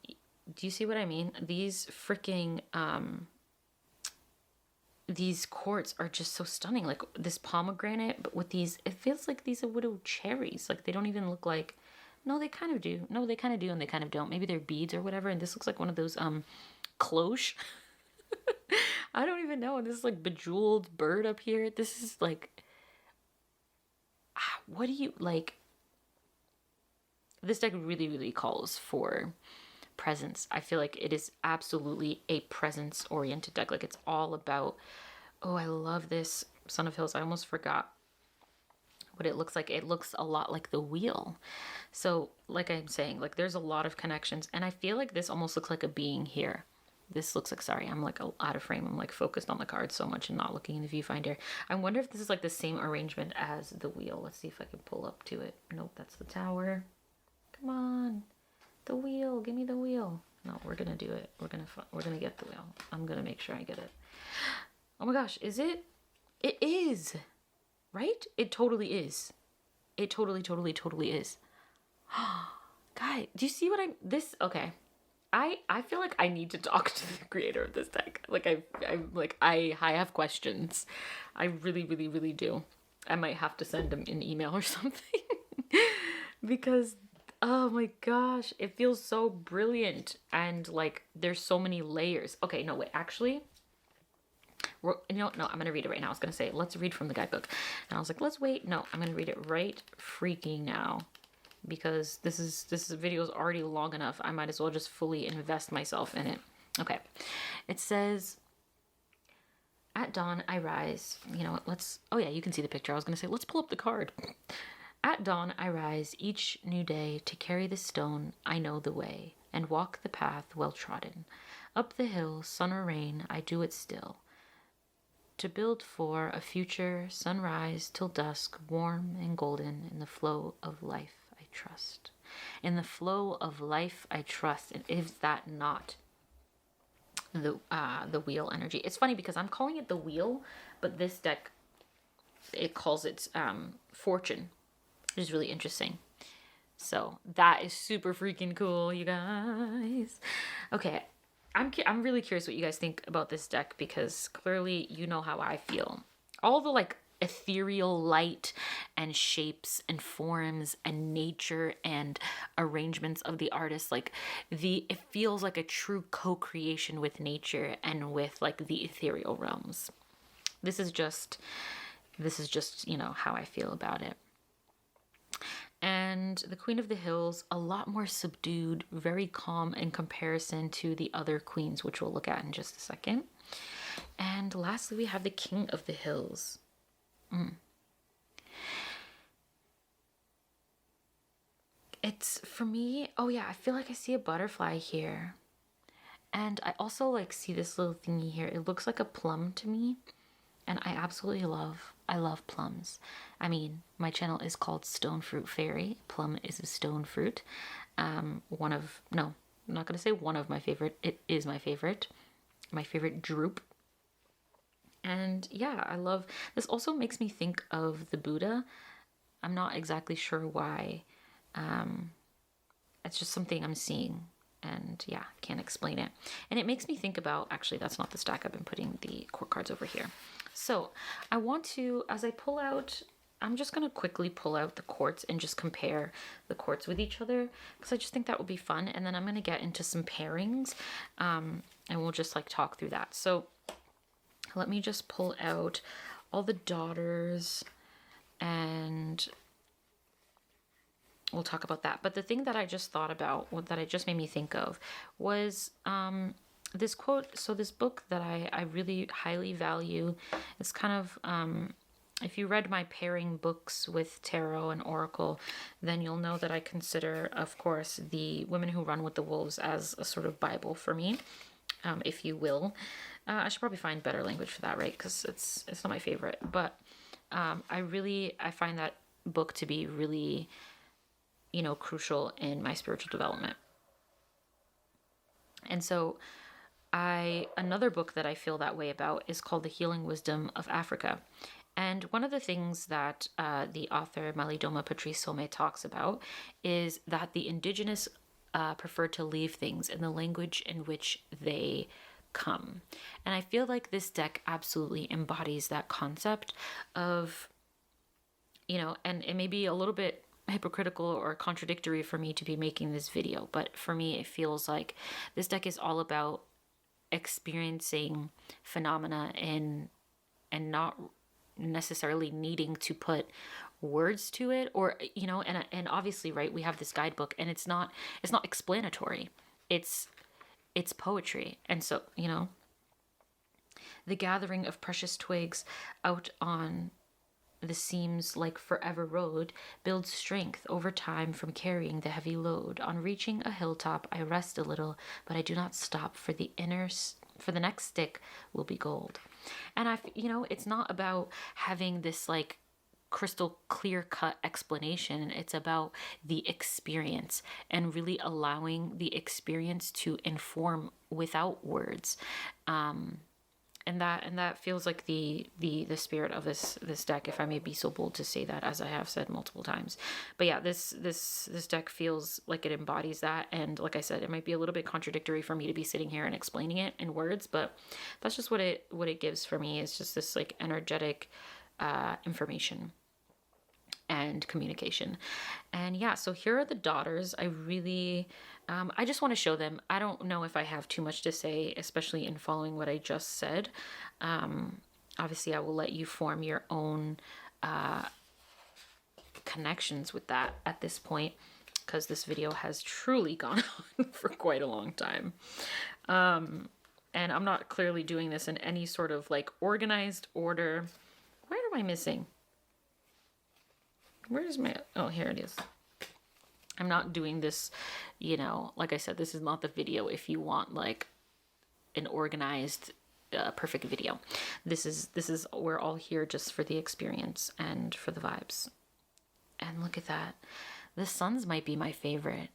A: Do you see what I mean? These freaking these quartz are just so stunning. Like this pomegranate, but with these, it feels like these are widow cherries. Like they don't even look like. No, they kind of do. No, they kind of do, and they kind of don't. Maybe they're beads or whatever. And this looks like one of those cloche. I don't even know. And this is like bejeweled bird up here. This is like, what do you like? This deck really, really calls for presence. I feel like it is absolutely a presence oriented deck. Like it's all about, oh, I love this Son of Hills. I almost forgot what it looks like. It looks a lot like the wheel. So like I'm saying, like there's a lot of connections, and I feel like this almost looks like a being here. This looks like, sorry, I'm like out of frame. I'm like focused on the card so much and not looking in the viewfinder. I wonder if this is like the same arrangement as the wheel. Let's see if I can pull up to it. Nope, that's the tower. Come on, the wheel. Give me the wheel. No, we're gonna do it. We're gonna get the wheel. I'm gonna make sure I get it. Oh my gosh, is it? It is, right? It totally is. It totally is. Guy, do you see what okay. I feel like I need to talk to the creator of this deck. Like I have questions. I really, really, really do. I might have to send him an email or something because oh my gosh, it feels so brilliant, and like there's so many layers. Okay, no wait, actually, no, I'm gonna read it right now. I was gonna say let's read from the guidebook, and I was like let's wait. No, I'm gonna read it right freaking now. Because this video is already long enough. I might as well just fully invest myself in it. Okay. It says, at dawn I rise. You know what, oh yeah, you can see the picture. I was going to say, let's pull up the card. At dawn I rise each new day to carry the stone I know the way and walk the path well trodden. Up the hill, sun or rain, I do it still. To build for a future sunrise till dusk, warm and golden, in the flow of life I trust. In the flow of life I trust. And is that not the wheel energy? It's funny because I'm calling it the wheel, but this deck, it calls it fortune, which is really interesting. So that is super freaking cool, you guys. Okay, I'm really curious what you guys think about this deck, because clearly you know how I feel. All the like ethereal light and shapes and forms and nature and arrangements of the artist, like it feels like a true co-creation with nature and with like the ethereal realms. This is just, you know, how I feel about it. And the Queen of the Hills, a lot more subdued, very calm in comparison to the other queens, which we'll look at in just a second. And lastly, we have the King of the Hills. It's, for me, oh yeah, I feel like I see a butterfly here. And I also like see this little thingy here. It looks like a plum to me. And I absolutely love plums. I mean, my channel is called Stone Fruit Fairy. Plum is a stone fruit. I'm not going to say one of my favorite. It is my favorite. My favorite drupe. And yeah, I love, this also makes me think of the Buddha. I'm not exactly sure why. It's just something I'm seeing. And yeah, can't explain it. And it makes me think about, actually, that's not the stack. I've been putting the court cards over here. So I want to, as I pull out, I'm just going to quickly pull out the courts and just compare the courts with each other, because I just think that would be fun. And then I'm going to get into some pairings, and we'll just like talk through that. So let me just pull out all the daughters and we'll talk about that. But the thing that I just thought about, that it just made me think of, was this quote. So this book that I really highly value, it's kind of, if you read my pairing books with tarot and oracle, then you'll know that I consider, of course, the Women Who Run with the Wolves as a sort of Bible for me, if you will. I should probably find better language for that, right? Because it's not my favorite. But I find that book to be really, you know, crucial in my spiritual development. And so another book that I feel that way about is called The Healing Wisdom of Africa. And one of the things that the author Malidoma Patrice Somé talks about is that the indigenous prefer to leave things in the language in which they come. And I feel like this deck absolutely embodies that concept of, you know, and it may be a little bit hypocritical or contradictory for me to be making this video, but for me it feels like this deck is all about experiencing phenomena and not necessarily needing to put words to it, or, you know, and obviously, right, we have this guidebook and it's not explanatory, it's poetry. And so, you know, the gathering of precious twigs out on the seems like forever road builds strength over time from carrying the heavy load. On reaching a hilltop, I rest a little, but I do not stop, for the next stick will be gold. And you know, it's not about having this like crystal clear cut explanation. It's about the experience and really allowing the experience to inform without words. And that feels like the spirit of this deck, if I may be so bold to say that, as I have said multiple times. But yeah, this deck feels like it embodies that. And like I said, it might be a little bit contradictory for me to be sitting here and explaining it in words, but that's just what it gives for me. It's just this like energetic information and communication. And yeah, so here are the daughters. I really I just want to show them. I don't know if I have too much to say, especially in following what I just said. Obviously I will let you form your own connections with that at this point, because this video has truly gone on for quite a long time. And I'm not clearly doing this in any sort of like organized order. Where am I missing? Where's my, oh, here it is. I'm not doing this, you know, like I said, this is not the video if you want like an organized a perfect video. This is we're all here just for the experience and for the vibes. And look at that. The suns might be my favorite.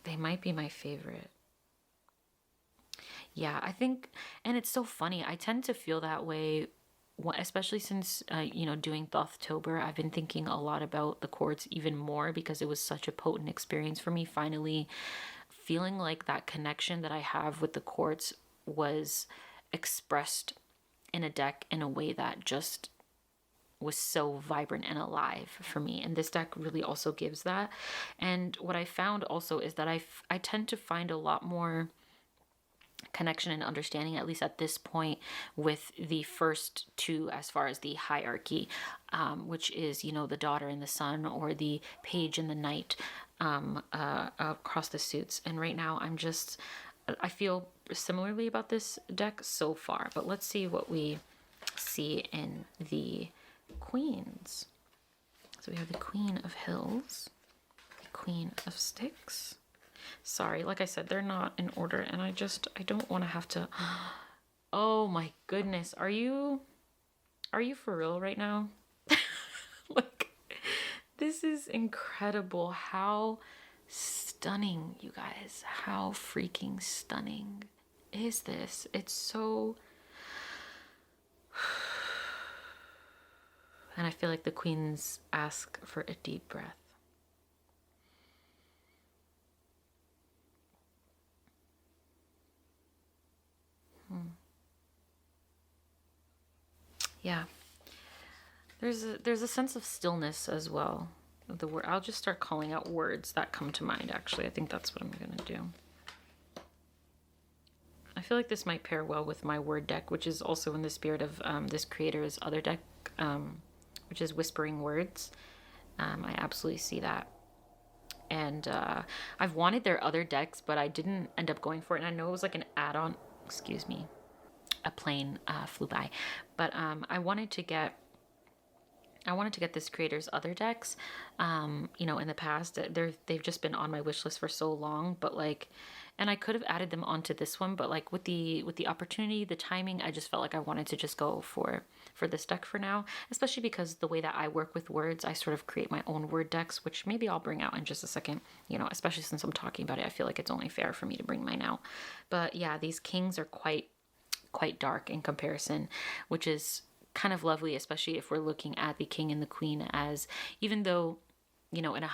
A: They might be my favorite. Yeah, I think, and it's so funny. I tend to feel that way, especially since, doing Thoughttober. I've been thinking a lot about the quartz even more because it was such a potent experience for me. Finally feeling like that connection that I have with the quartz was expressed in a deck in a way that just was so vibrant and alive for me. And this deck really also gives that. And what I found also is that I tend to find a lot more connection and understanding, at least at this point, with the first two as far as the hierarchy, which is, the daughter and the son, or the page and the knight, across the suits. And right now I feel similarly about this deck so far, but let's see what we see in the queens. So we have the Queen of Hills, the Queen of Sticks. Sorry, like I said, they're not in order, and I don't want to have to. Oh my goodness, are you for real right now? Like, this is incredible. How stunning, you guys. How freaking stunning is this? It's so. And I feel like the queens ask for a deep breath. Yeah. There's a sense of stillness as well. The word, I'll just start calling out words that come to mind, actually. I think that's what I'm going to do. I feel like this might pair well with my word deck, which is also in the spirit of this creator's other deck, which is Whispering Words. I absolutely see that. And I've wanted their other decks, but I didn't end up going for it. And I know it was like an add-on. Excuse me. A plane flew by. But I wanted to get this creator's other decks. In the past, they've just been on my wish list for so long, but and I could have added them onto this one, but with the opportunity, the timing, I just felt like I wanted to just go for this deck for now, especially because the way that I work with words, I sort of create my own word decks, which maybe I'll bring out in just a second, especially since I'm talking about it. I feel like it's only fair for me to bring mine out. But yeah, these kings are quite dark in comparison, which is kind of lovely, especially if we're looking at the king and the queen as, even though, in a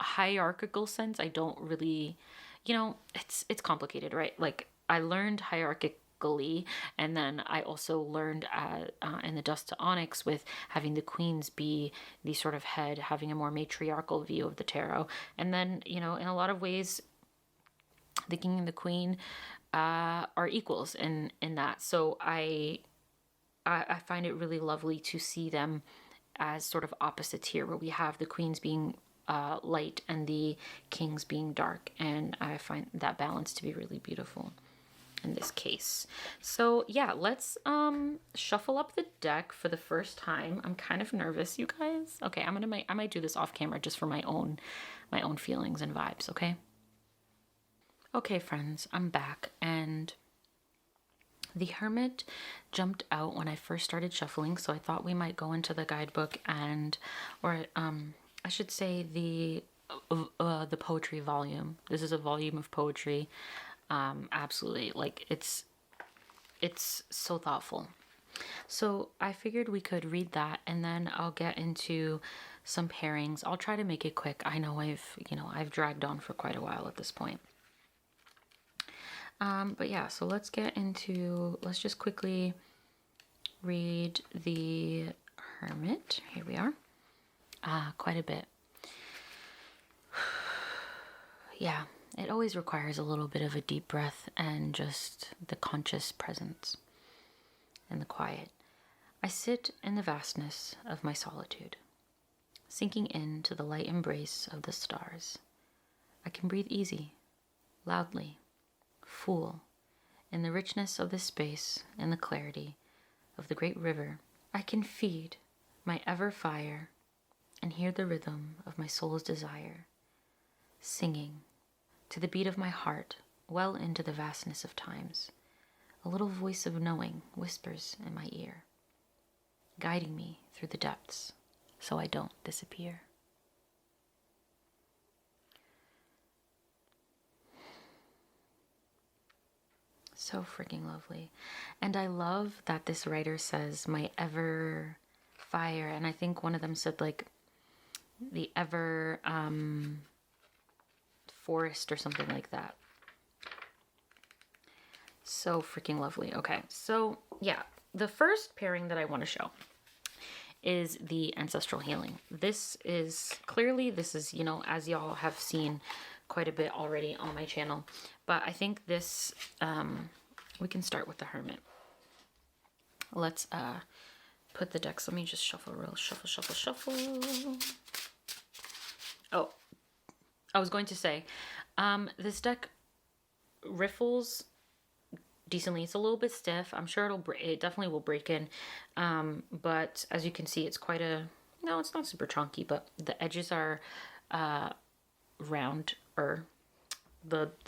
A: hierarchical sense, I don't really, it's complicated, right? Like, I learned hierarchically, and then I also learned in the Dust to Onyx with having the queens be the sort of head, having a more matriarchal view of the tarot. And then, in a lot of ways, the king and the queen are equals in that. So I find it really lovely to see them as sort of opposites here, where we have the queens being light and the kings being dark, and I find that balance to be really beautiful in this case. So yeah, let's shuffle up the deck for the first time. I'm kind of nervous, you guys. Okay, I might do this off camera just for my own feelings and vibes. Okay, friends, I'm back, and the Hermit jumped out when I first started shuffling, so I thought we might go into the guidebook or I should say the poetry volume. This is a volume of poetry. Absolutely, it's so thoughtful. So I figured we could read that, and then I'll get into some pairings. I'll try to make it quick. I know I've dragged on for quite a while at this point. But yeah, so let's just quickly read the Hermit. Here we are. Quite a bit. Yeah, it always requires a little bit of a deep breath and just the conscious presence and the quiet. I sit in the vastness of my solitude, sinking into the light embrace of the stars. I can breathe easy, loudly, full, in the richness of the space and the clarity of the great river. I can feed my ever fire and hear the rhythm of my soul's desire, singing to the beat of my heart well into the vastness of times. A little voice of knowing whispers in my ear, guiding me through the depths so I don't disappear. So freaking lovely. And I love that this writer says my ever fire, and I think one of them said like the ever forest or something like that. So freaking lovely. Okay, so yeah, the first pairing that I want to show is the ancestral healing. This is clearly, you know, as y'all have seen quite a bit already on my channel, but I think this, we can start with the hermit. Let's put the decks. Let me just shuffle real, shuffle. Oh, I was going to say, this deck riffles decently. It's a little bit stiff. I'm sure it definitely will break in. But as you can see, it's quite no, it's not super chunky, but the edges are round, or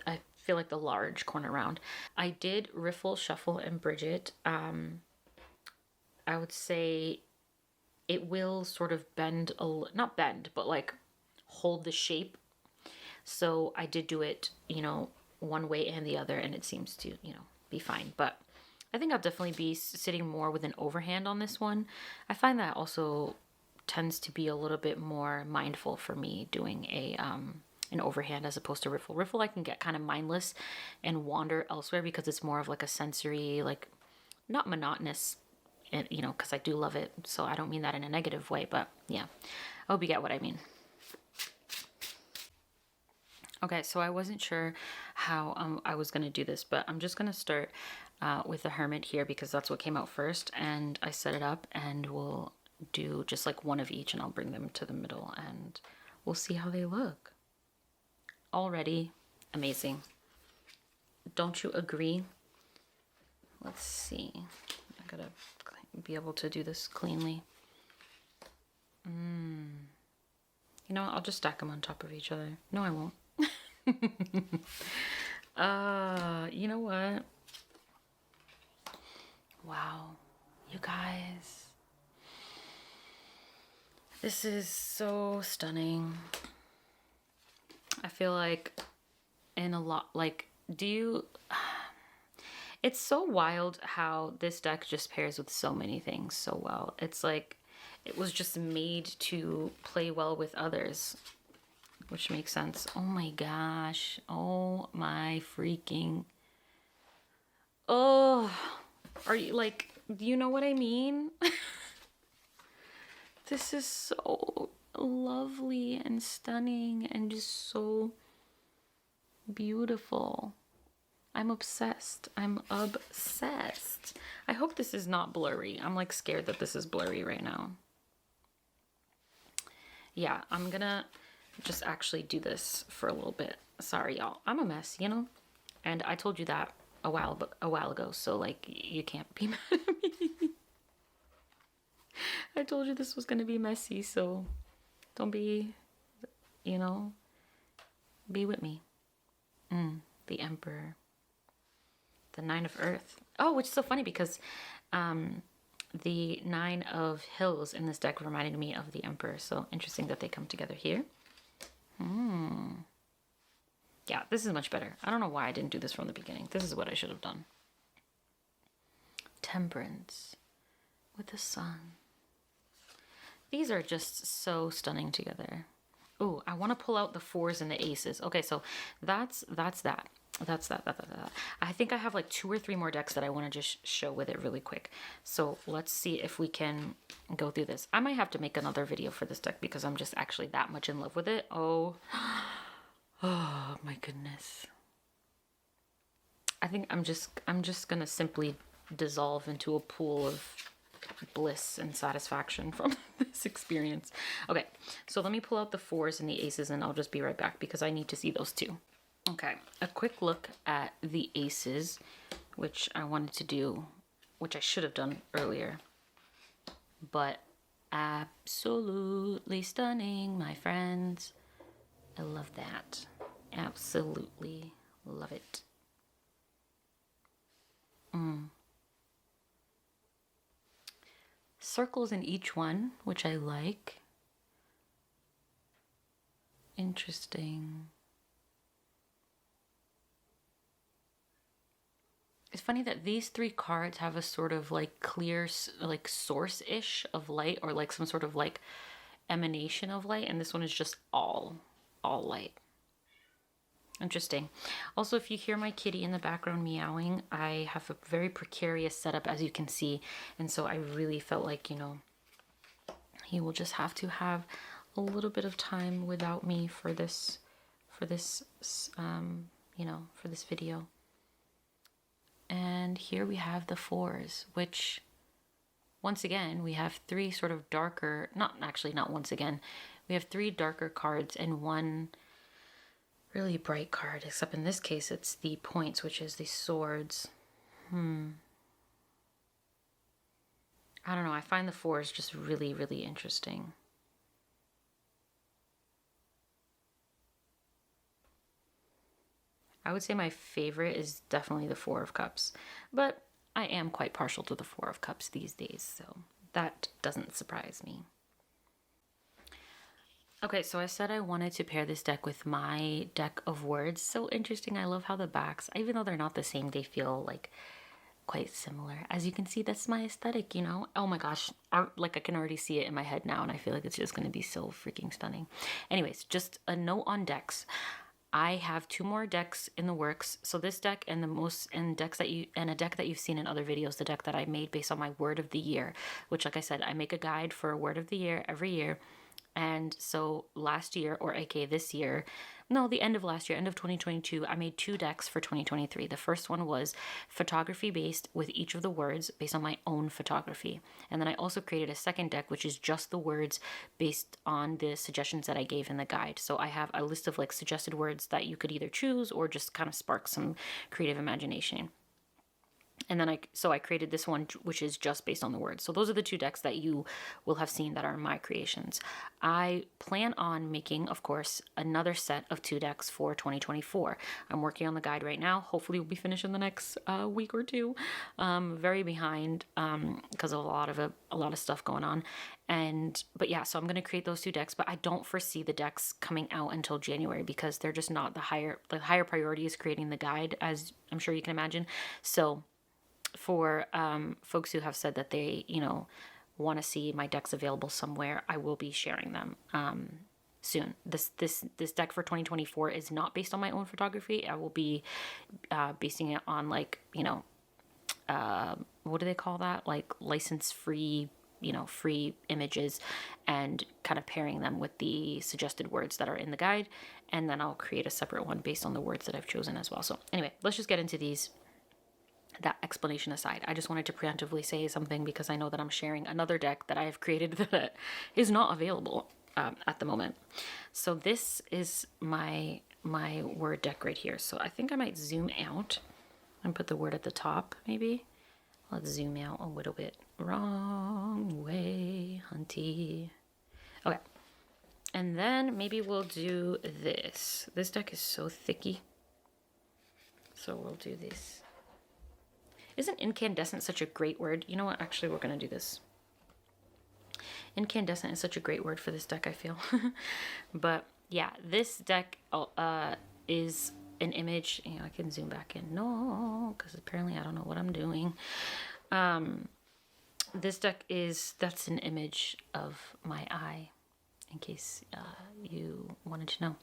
A: I feel like the large corner round. I did riffle, shuffle, and bridge it. I would say it will sort of bend, not bend, but like hold the shape. So I did do it, you know, one way and the other, and it seems to, you know, be fine. But I think I'll definitely be sitting more with an overhand on this one. I find that also tends to be a little bit more mindful for me doing an overhand as opposed to riffle. Riffle I can get kind of mindless and wander elsewhere because it's more of like a sensory, like not monotonous, you know, because I do love it. So I don't mean that in a negative way, but yeah, I hope you get what I mean. Okay, so I wasn't sure how I was going to do this, but I'm just going to start with the hermit here because that's what came out first, and I set it up, and we'll do just like one of each, and I'll bring them to the middle, and we'll see how they look. Already amazing. Don't you agree? Let's see. I gotta be able to do this cleanly. You know what? I'll just stack them on top of each other. No, I won't. You know what? Wow, you guys. This is so stunning. I feel like in a lot, like, it's so wild how this deck just pairs with so many things so well. It's like, it was just made to play well with others, which makes sense. Oh my gosh. Oh my freaking. Oh, are you like, do you know what I mean? This is so lovely and stunning and just so beautiful. I'm obsessed. I'm obsessed. I hope this is not blurry. I'm like scared that this is blurry right now. Yeah, I'm gonna just actually do this for a little bit. Sorry, y'all. I'm a mess, you know? And I told you that a while ago, so like you can't be mad at me. I told you this was gonna be messy, so don't be, you know, be with me. The Emperor. The Nine of Earth. Oh, which is so funny because the Nine of Hills in this deck reminded me of the Emperor. So interesting that they come together here. Yeah, this is much better. I don't know why I didn't do this from the beginning. This is what I should have done. Temperance with the Sun. These are just so stunning together. Oh, I want to pull out the fours and the aces. Okay, so that's that. That's that. I think I have like 2 or 3 more decks that I want to just show with it really quick. So let's see if we can go through this. I might have to make another video for this deck because I'm just actually that much in love with it. Oh my goodness. I think I'm just gonna simply dissolve into a pool of bliss and satisfaction from this experience. Okay, so let me pull out the fours and the aces and I'll just be right back because I need to see those too. Okay, a quick look at the aces, which I wanted to do, which I should have done earlier, but absolutely stunning, my friends. I love that. Absolutely love it. Circles in each one, which I like. Interesting. It's funny that these 3 cards have a sort of like clear, like source-ish of light, or like some sort of like emanation of light, and this one is just all light. Interesting. Also, if you hear my kitty in the background meowing, I have a very precarious setup, as you can see, and so I really felt like, you know, he will just have to have a little bit of time without me for this you know, for this video. And here we have the 4s, which once again, we have 3 sort of darker, not once again, we have 3 darker cards and 1 really bright card, except in this case, it's the points, which is the swords. I don't know, I find the 4s just really, really interesting. I would say my favorite is definitely the 4 of Cups, but I am quite partial to the 4 of Cups these days, so that doesn't surprise me. Okay, so I said I wanted to pair this deck with my deck of words. So interesting. I love how the backs, even though they're not the same, they feel like quite similar. As you can see, that's my aesthetic, you know? Oh my gosh, I can already see it in my head now, and I feel like it's just going to be so freaking stunning. Anyways, just a note on decks. I have 2 more decks in the works. So this deck and a deck that you've seen in other videos, the deck that I made based on my word of the year, which, like I said, I make a guide for a word of the year every year. And so last year, or aka this year, no, the end of last year, end of 2022, I made 2 decks for 2023. The first one was photography based with each of the words based on my own photography. And then I also created a second deck, which is just the words based on the suggestions that I gave in the guide. So I have a list of like suggested words that you could either choose or just kind of spark some creative imagination. And then I created this one, which is just based on the words. So those are the 2 decks that you will have seen that are my creations. I plan on making, of course, another set of 2 decks for 2024. I'm working on the guide right now. Hopefully we'll be finished in the next week or 2. Very behind because of a lot of stuff going on. But yeah, so I'm going to create those 2 decks, but I don't foresee the decks coming out until January because they're just not the higher priority is creating the guide, as I'm sure you can imagine. So for folks who have said that they, you know, want to see my decks available somewhere, I will be sharing them soon. This deck for 2024 is not based on my own photography. I will be basing it on, like, you know, what do they call that? Like license free, you know, free images, and kind of pairing them with the suggested words that are in the guide. And then I'll create a separate one based on the words that I've chosen as well. So anyway, let's just get into these. That explanation aside, I just wanted to preemptively say something because I know that I'm sharing another deck that I have created that is not available at the moment. So this is my word deck right here. So I think I might zoom out and put the word at the top, maybe. Let's zoom out a little bit. Wrong way, hunty. Okay. And then maybe we'll do this. This deck is so thicky. So we'll do this. Isn't incandescent such a great word? You know what? Actually, we're going to do this. Incandescent is such a great word for this deck, I feel. But yeah, this deck is an image. You know, I can zoom back in. No, because apparently I don't know what I'm doing. This deck that's an image of my eye, in case you wanted to know.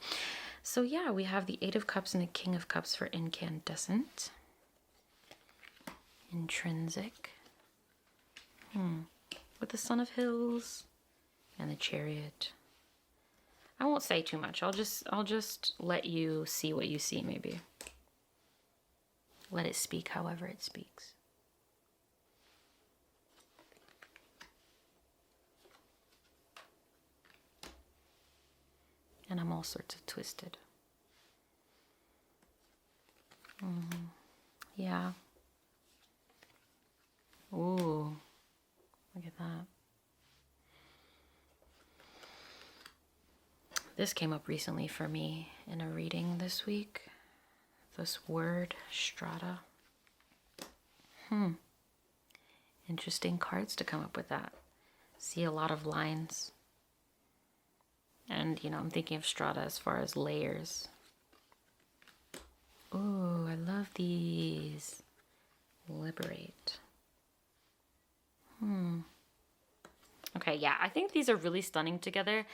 A: So yeah, we have the 8 of Cups and the King of Cups for incandescent. Intrinsic. With the Son of Hills and the Chariot. I won't say too much. I'll just let you see what you see, maybe. Let it speak however it speaks. And I'm all sorts of twisted. Yeah. Ooh, look at that. This came up recently for me in a reading this week. This word, strata. Interesting cards to come up with that. See a lot of lines. And, you know, I'm thinking of strata as far as layers. Ooh, I love these. Liberate. Okay, yeah, I think these are really stunning together.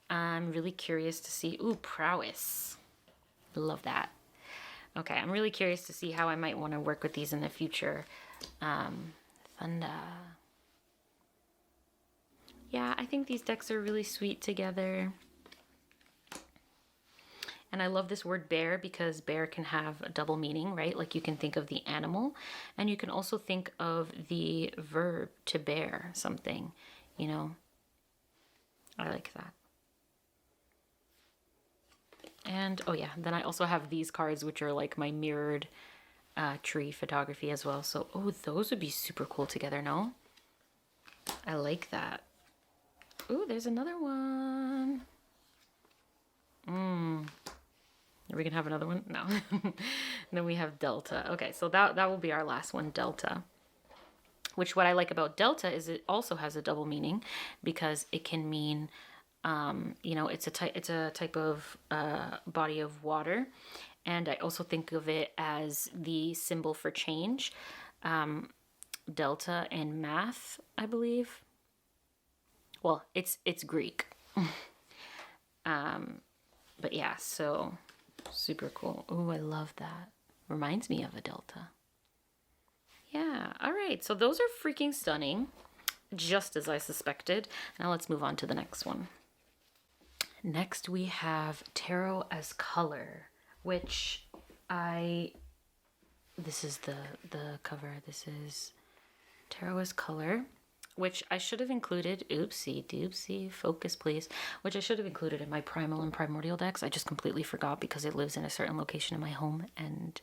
A: I'm really curious to see. Ooh, prowess. Love that. Okay, I'm really curious to see how I might want to work with these in the future. Thunder. Yeah, I think these decks are really sweet together. And I love this word bear because bear can have a double meaning, right? Like you can think of the animal and you can also think of the verb to bear something, you know. I like that. And, oh yeah, then I also have these cards, which are like my mirrored tree photography as well. So, oh, those would be super cool together, no? I like that. Ooh, there's another one. Are we gonna have another one? No. Then we have Delta. Okay, so that will be our last one, Delta. Which what I like about Delta is it also has a double meaning because it can mean, you know, it's a type of body of water, and I also think of it as the symbol for change. Delta in math, I believe. Well, it's Greek. But yeah, so super cool. Oh, I love that. Reminds me of a delta. Yeah, all right. So those are freaking stunning, just as I suspected. Now let's move on to the next one. Next we have tarot as color, which this is the cover. This is tarot as color, which I should have included. Oopsie doopsie, focus please. Which I should have included in my primal and primordial decks. I just completely forgot because it lives in a certain location in my home, and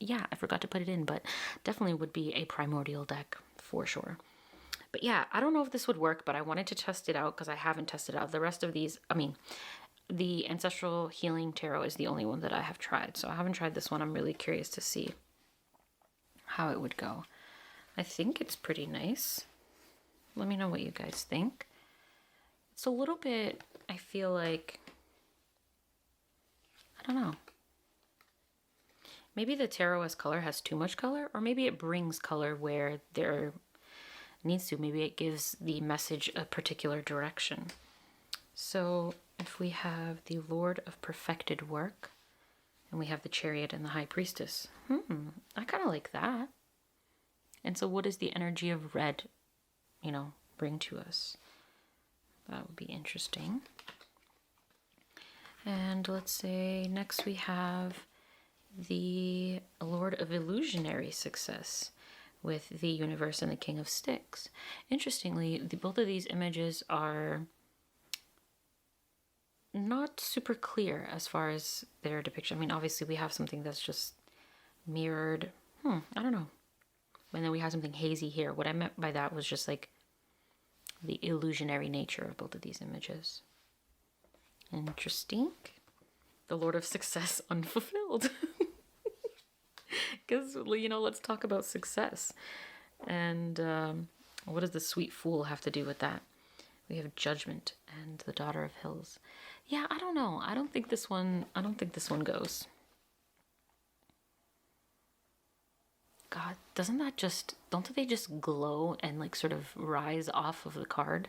A: yeah, I forgot to put it in, but definitely would be a primordial deck for sure. But yeah, I don't know if this would work, but I wanted to test it out because I haven't tested out the rest of these. I mean, the Ancestral Healing Tarot is the only one that I have tried, so I haven't tried this one. I'm really curious to see how it would go. I think it's pretty nice. Let me know what you guys think. It's a little bit, I feel like, I don't know. Maybe the tarot as color has too much color, or maybe it brings color where there needs to. Maybe it gives the message a particular direction. So if we have the Lord of Perfected Work, and we have the Chariot and the High Priestess, I kind of like that. And so what does the energy of red, you know, bring to us? That would be interesting. And let's say next we have the Lord of Illusionary Success with the Universe and the King of Sticks. Interestingly, both of these images are not super clear as far as their depiction. I mean, obviously we have something that's just mirrored. I don't know. And then we have something hazy here. What I meant by that was just like the illusionary nature of both of these images. Interesting. The Lord of Success unfulfilled. Because, you know, let's talk about success. And what does the Sweet Fool have to do with that? We have Judgment and the Daughter of Hills. Yeah, I don't know. I don't think this one goes. God, don't they just glow and like sort of rise off of the card?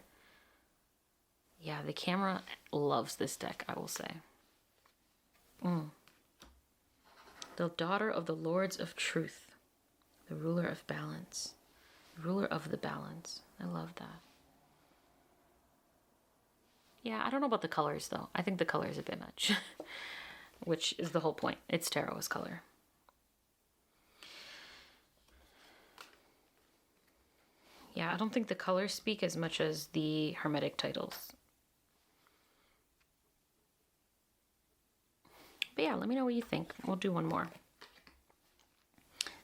A: Yeah, the camera loves this deck, I will say. The Daughter of the Lords of Truth. The Ruler of Balance. Ruler of the Balance. I love that. Yeah, I don't know about the colors though. I think the color is a bit much. Which is the whole point. It's tarot as color. Yeah, I don't think the colors speak as much as the hermetic titles. But yeah, let me know what you think. We'll do one more.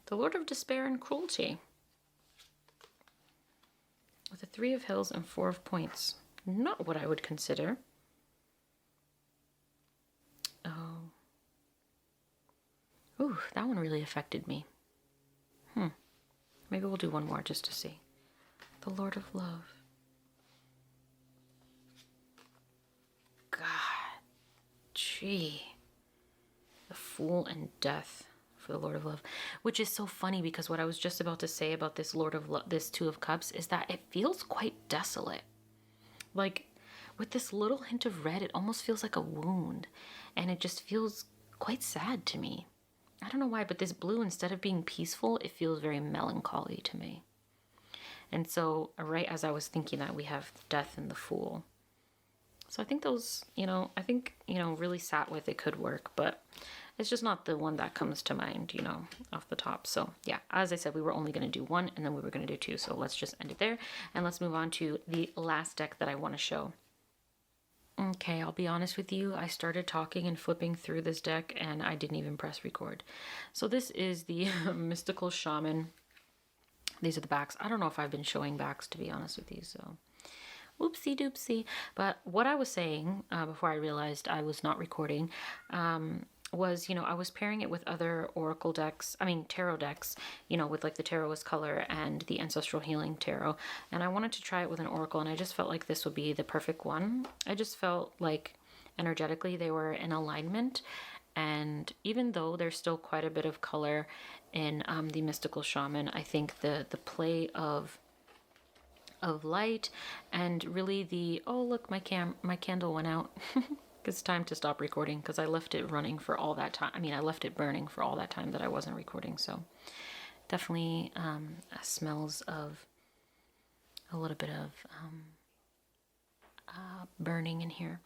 A: The Lord of Despair and Cruelty. With a 3 of Hills and 4 of Points. Not what I would consider. Oh. Ooh, that one really affected me. Maybe we'll do one more just to see. The Lord of Love. God. Gee. The Fool and Death for the Lord of Love. Which is so funny because what I was just about to say about this Lord of Love, this Two of Cups, is that it feels quite desolate. Like, with this little hint of red, it almost feels like a wound. And it just feels quite sad to me. I don't know why, but this blue, instead of being peaceful, it feels very melancholy to me. And so, right as I was thinking that, we have Death and the Fool. So I think those, really sat with it could work, but it's just not the one that comes to mind, off the top. So yeah, as I said, we were only going to do one and then we were going to do two. So let's just end it there and let's move on to the last deck that I want to show. Okay, I'll be honest with you. I started talking and flipping through this deck and I didn't even press record. So this is the Mystical Shaman. These are the backs. I don't know if I've been showing backs, to be honest with you, so whoopsie doopsie. But what I was saying before I realized I was not recording was, I was pairing it with other oracle decks, tarot decks, with like the Tarotist color and the Ancestral Healing Tarot. And I wanted to try it with an oracle and I just felt like this would be the perfect one. I just felt like energetically they were in alignment. And even though there's still quite a bit of color in the Mystical Shaman, I think the play of light and really oh look, my candle went out. It's time to stop recording because I left it running for all that time. I left it burning for all that time that I wasn't recording. So definitely smells of a little bit of burning in here.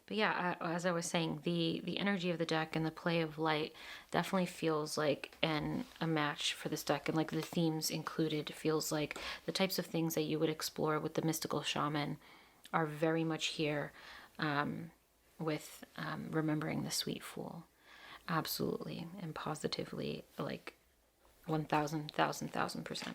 A: But yeah, as I was saying, the energy of the deck and the play of light definitely feels like a match for this deck. And like the themes included feels like the types of things that you would explore with the Mystical Shaman are very much here with remembering the Sweet Fool. Absolutely and positively, like 1,000%.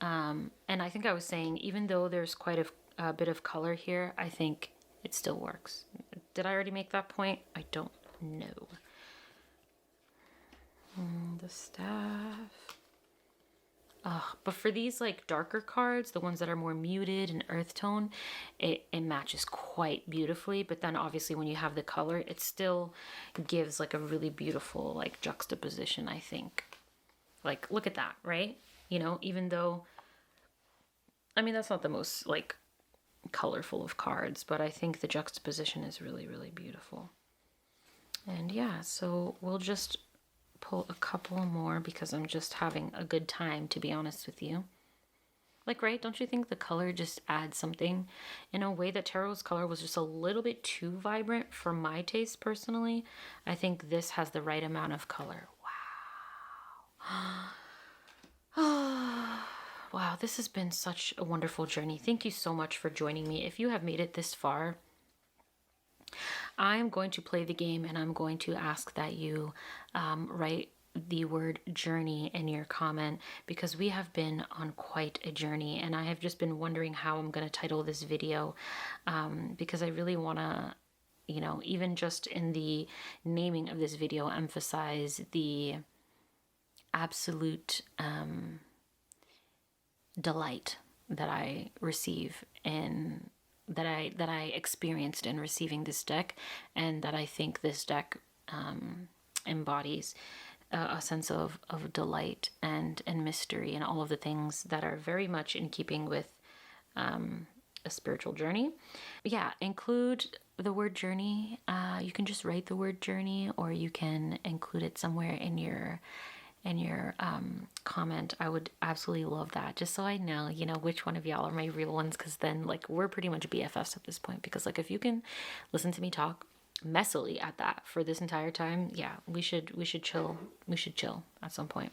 A: And I think I was saying, even though there's quite a bit of color here, I think it still works. Did I already make that point? I don't know. The staff. But for these like darker cards, the ones that are more muted and earth tone, it matches quite beautifully. But then obviously when you have the color, it still gives like a really beautiful like juxtaposition, I think. Like, look at that, right? Even though, that's not the most like colorful of cards, but I think the juxtaposition is really, really beautiful. And yeah, so we'll just pull a couple more because I'm just having a good time, to be honest with you. Like, right? Don't you think the color just adds something in a way that Tarot's color was just a little bit too vibrant for my taste personally? I think this has the right amount of color. Wow. Wow, this has been such a wonderful journey. Thank you so much for joining me. If you have made it this far, I'm going to play the game and I'm going to ask that you write the word journey in your comment, because we have been on quite a journey and I have just been wondering how I'm going to title this video, because I really want to, even just in the naming of this video, emphasize the absolute delight that I receive and that I experienced in receiving this deck, and that I think this deck embodies a sense of delight and mystery and all of the things that are very much in keeping with a spiritual journey. Yeah, include the word journey. You can just write the word journey, or you can include it somewhere in your comment. I would absolutely love that, just so I know, which one of y'all are my real ones, because then like we're pretty much BFFs at this point, because like if you can listen to me talk messily at that for this entire time, yeah, we should chill at some point.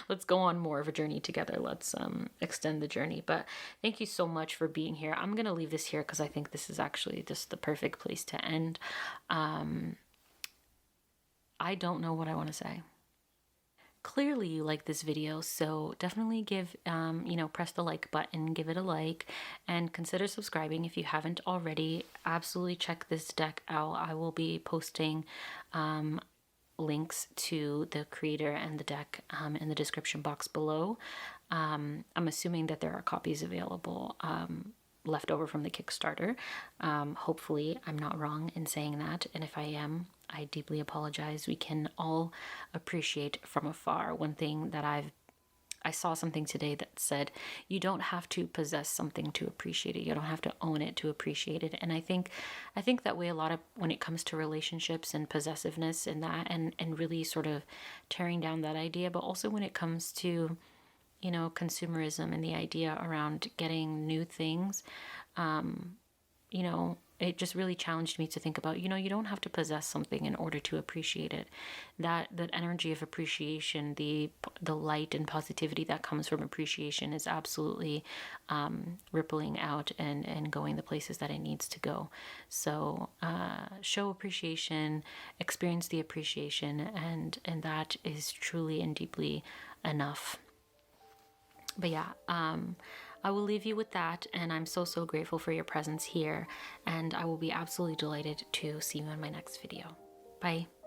A: Let's go on more of a journey together. Let's extend the journey. But thank you so much for being here. I'm gonna leave this here because I think this is actually just the perfect place to end. I don't know what I want to say. Clearly you like this video, so definitely give, press the like button, give it a like, and consider subscribing if you haven't already. Absolutely check this deck out. I will be posting links to the creator and the deck in the description box below. I'm assuming that there are copies available left over from the Kickstarter. Hopefully I'm not wrong in saying that, and if I am, I deeply apologize. We can all appreciate from afar. One thing that I saw something today that said you don't have to possess something to appreciate it. You don't have to own it to appreciate it. And I think that way a lot of when it comes to relationships and possessiveness and that and really sort of tearing down that idea, but also when it comes to, you know, consumerism and the idea around getting new things, you know, it just really challenged me to think about, you know, you don't have to possess something in order to appreciate it. That energy of appreciation, the light and positivity that comes from appreciation is absolutely rippling out and going the places that it needs to go. So show appreciation, experience the appreciation, and that is truly and deeply enough. But yeah, I will leave you with that, and I'm so grateful for your presence here, and I will be absolutely delighted to see you in my next video. Bye.